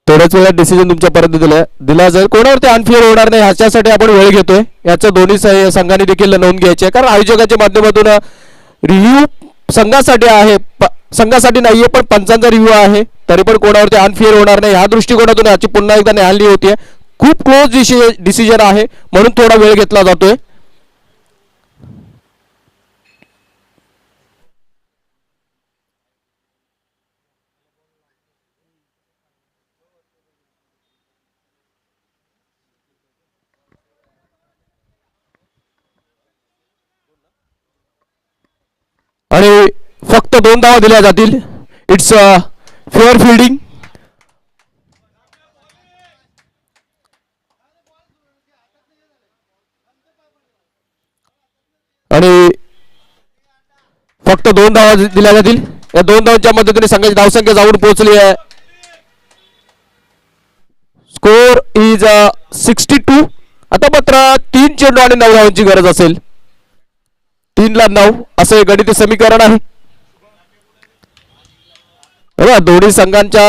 थोड्याच वेळात डिसिजन तुमच्यापर्यंत दिला जाईल. कोणावरती अनफेअर होणार नाही ह्याच्यासाठी आपण वेळ घेतोय. याचं दोन्ही संघांनी देखील नोंद घ्यायची आहे, कारण आयोजकाच्या माध्यमातून रिव्ह्यू संघासाठी आहे, संघासाठी नाहीये पण पंचांचा रिव्ह्यू आहे. तरी पण कोणावरती अनफेअर होणार नाही ह्या दृष्टिकोनातून याची पुन्हा एकदा न्यायालय होतीये. खूप क्लोज डिसिजन आहे म्हणून थोडा वेळ घेतला जातोय. आणि फक्त 2 धावा दिल्या जातील. It's fair fielding. आणि फक्त 2 धावा दिल्या जातील. या 2 धावांच्या मदतीने संघाची धावसंख्या जाऊन पोहोचली आहे. Score is 62. आता मात्र 3 चेंडू आणि 9 धावांची गरज असेल. 3 ला 9 असे गणिती समीकरण आहे. दोन्ही संघांच्या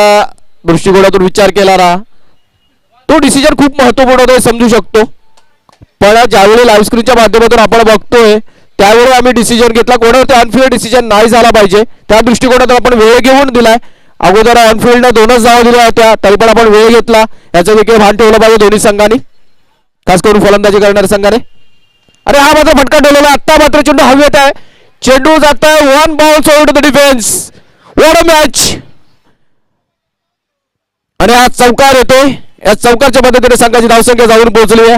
दृष्टिकोनातून विचार केला ना तो डिसिजन खूप महत्वपूर्ण होतो समजू शकतो. पण ज्यावेळी लाईव्ह स्क्रीनच्या माध्यमातून आपण बघतोय त्यावेळी आम्ही डिसिजन घेतला कोणावरती ऑनफिल्ड डिसिजन नाही झाला पाहिजे त्या दृष्टिकोनातून आपण वेळ घेऊन दिलाय. अगोदर ऑनफिल्डने 2च धावा दिल्या होत्या तरी पण आपण वेळ घेतला याचं देखील भान ठेवलं पाहिजे दोन्ही संघांनी खास करून फलंदाजी करणाऱ्या संघाने. अरे हा मात्र फटका डोलवला आता मात्र चेंडू हवेत आहे चेंडू जात आहे 1 bounce over to the defence. What a match. आणि हा चौकार येतोय या चौकारच्या पद्धतीने संघाची धावसंख्या जाऊन पोहोचली आहे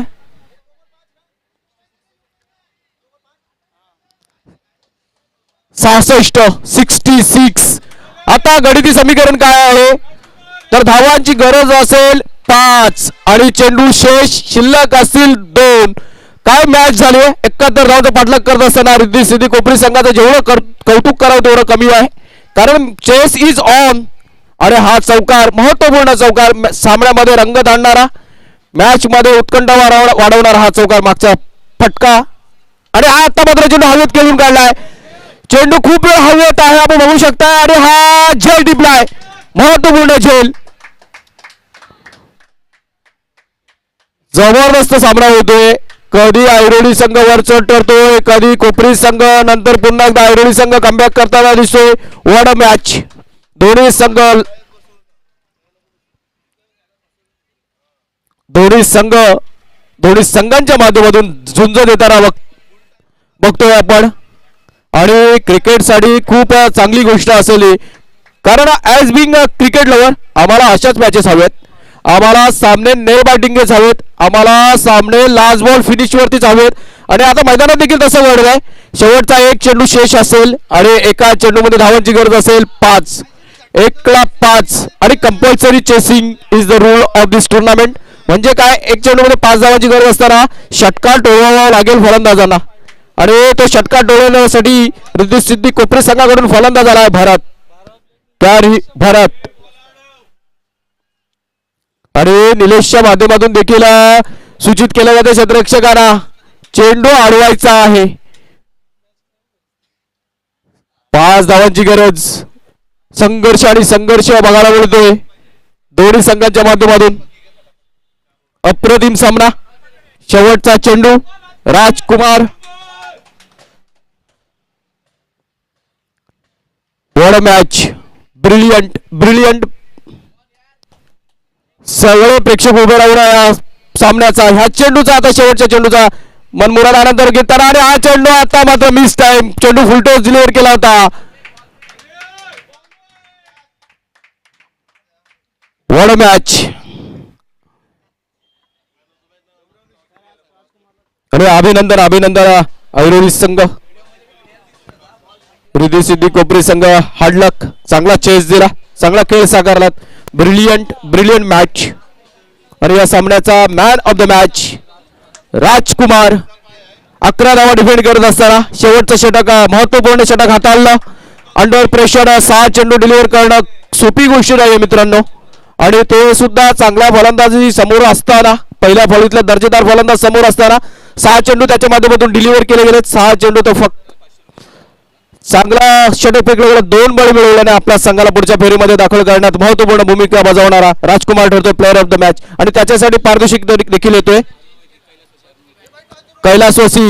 66. आता गणिती समीकरण काय आहे तर धावांची गरज असेल 5 आणि चेंडू शेष शिल्लक असतील 2. काय मॅच झाली आहे 71 धावांचा पाठलाग करत असताना रिद्धी सिद्धी कोपरी संघाचं जेवढं कौतुक करावं तेवढं कमी आहे कारण चेस इज ऑन. आणि हा चौकार महत्वपूर्ण चौकार सामन्यामध्ये रंगत आणणारा मॅच मध्ये उत्कंठा वाढवणारा हा चौकार मागचा फटका. आणि हा आता मात्र चेंडू हवेत खेळून काढलाय चेंडू खूप वेळ हवेत आहे आपण बघू शकता. आणि हा झेल टिपलाय महत्वपूर्ण झेल. जबरदस्त सामना होतोय कधी ऐरोली संघ वर चढ ठरतोय कधी कोपरी संघ नंतर पुन्हा एकदा ऐरोली संघ कमबॅक करताना दिसतोय. What a match. दोन्ही संघांच्या माध्यमातून झुंज देताना बघतोय आपण. आणि क्रिकेटसाठी खूप चांगली गोष्ट असेल कारण as being a cricket lover आम्हाला अशाच मॅचेस हवेत आम्हाला सामने नेल बॅटिंगच हवेत आम्हाला सामने लास्ट बॉल फिनिशवरतीच हवेत. आणि आता मैदानात देखील तसं घडलं आहे शेवटचा एक चेंडू शेष असेल आणि एका चेंडूमध्ये धावांची गरज असेल 5 1ला 5 आणि compulsory chasing is the rule of this tournament. म्हणजे काय एक चेंडूमध्ये 5 धावांची गरज असताना षटकार टोळवावा लागेल फलंदाजांना आणि तो षटकार टोळवण्यासाठी रिद्धी सिद्धी कोपरी संघाकडून फलंदाज आला आहे भरत. आणि निलेशच्या माध्यमातून देखील सूचित केलं जाते क्षेत्ररक्षकांना चेंडू अडवायचा आहे 5 धावांची गरज. संघर्ष बघायला मिळतोय दोन्ही संघांच्या माध्यमातून. अप्रतिम सामना. शेवटचा चेंडू Rajkumar. What a match. Brilliant सगळे प्रेक्षक उभे राहून या सामन्याचा ह्या चेंडूचा आता शेवटच्या चेंडूचा मनमुराद आनंद घेताना. आणि हा चेंडू आता मात्र मिस टाइम चेंडू फुलटॉस डिलिव्हर केला होता. What a match. आणि अभिनंदन ऐरोली संघ रिद्धी सिद्धी कोपरी संघ हार्डलक चांगला चेस दिला चांगला खेळ साकारला ब्रिलियंट मॅच. आणि या सामन्याचा मॅन ऑफ द मॅच राजकुमार 11 धावा डिफेंड करत असताना शेवटचं षटक महत्वपूर्ण षटक हाताळलं. अंडर प्रेशर 6 चेंडू डिलिव्हर करणं सोपी गोष्ट नाही मित्रांनो. आणि ते सुद्धा चांगल्या फलंदाजी समोर असताना पहिल्या फळीतला दर्जेदार फलंदाज समोर असताना 6 चेंडू त्याच्या माध्यमातून डिलिव्हर केले गेले 6 चेंडू तो फक्त चांगला षटक फेकलं गेलं 2 बळी मिळवल्याने आपल्या संघाला पुढच्या फेरीमध्ये दाखल करण्यात महत्वपूर्ण भूमिका बजावणारा राजकुमार ठरतोय प्लेअर ऑफ द मॅच. आणि त्याच्यासाठी पारितोषिक देखील येतोय कैलासवासी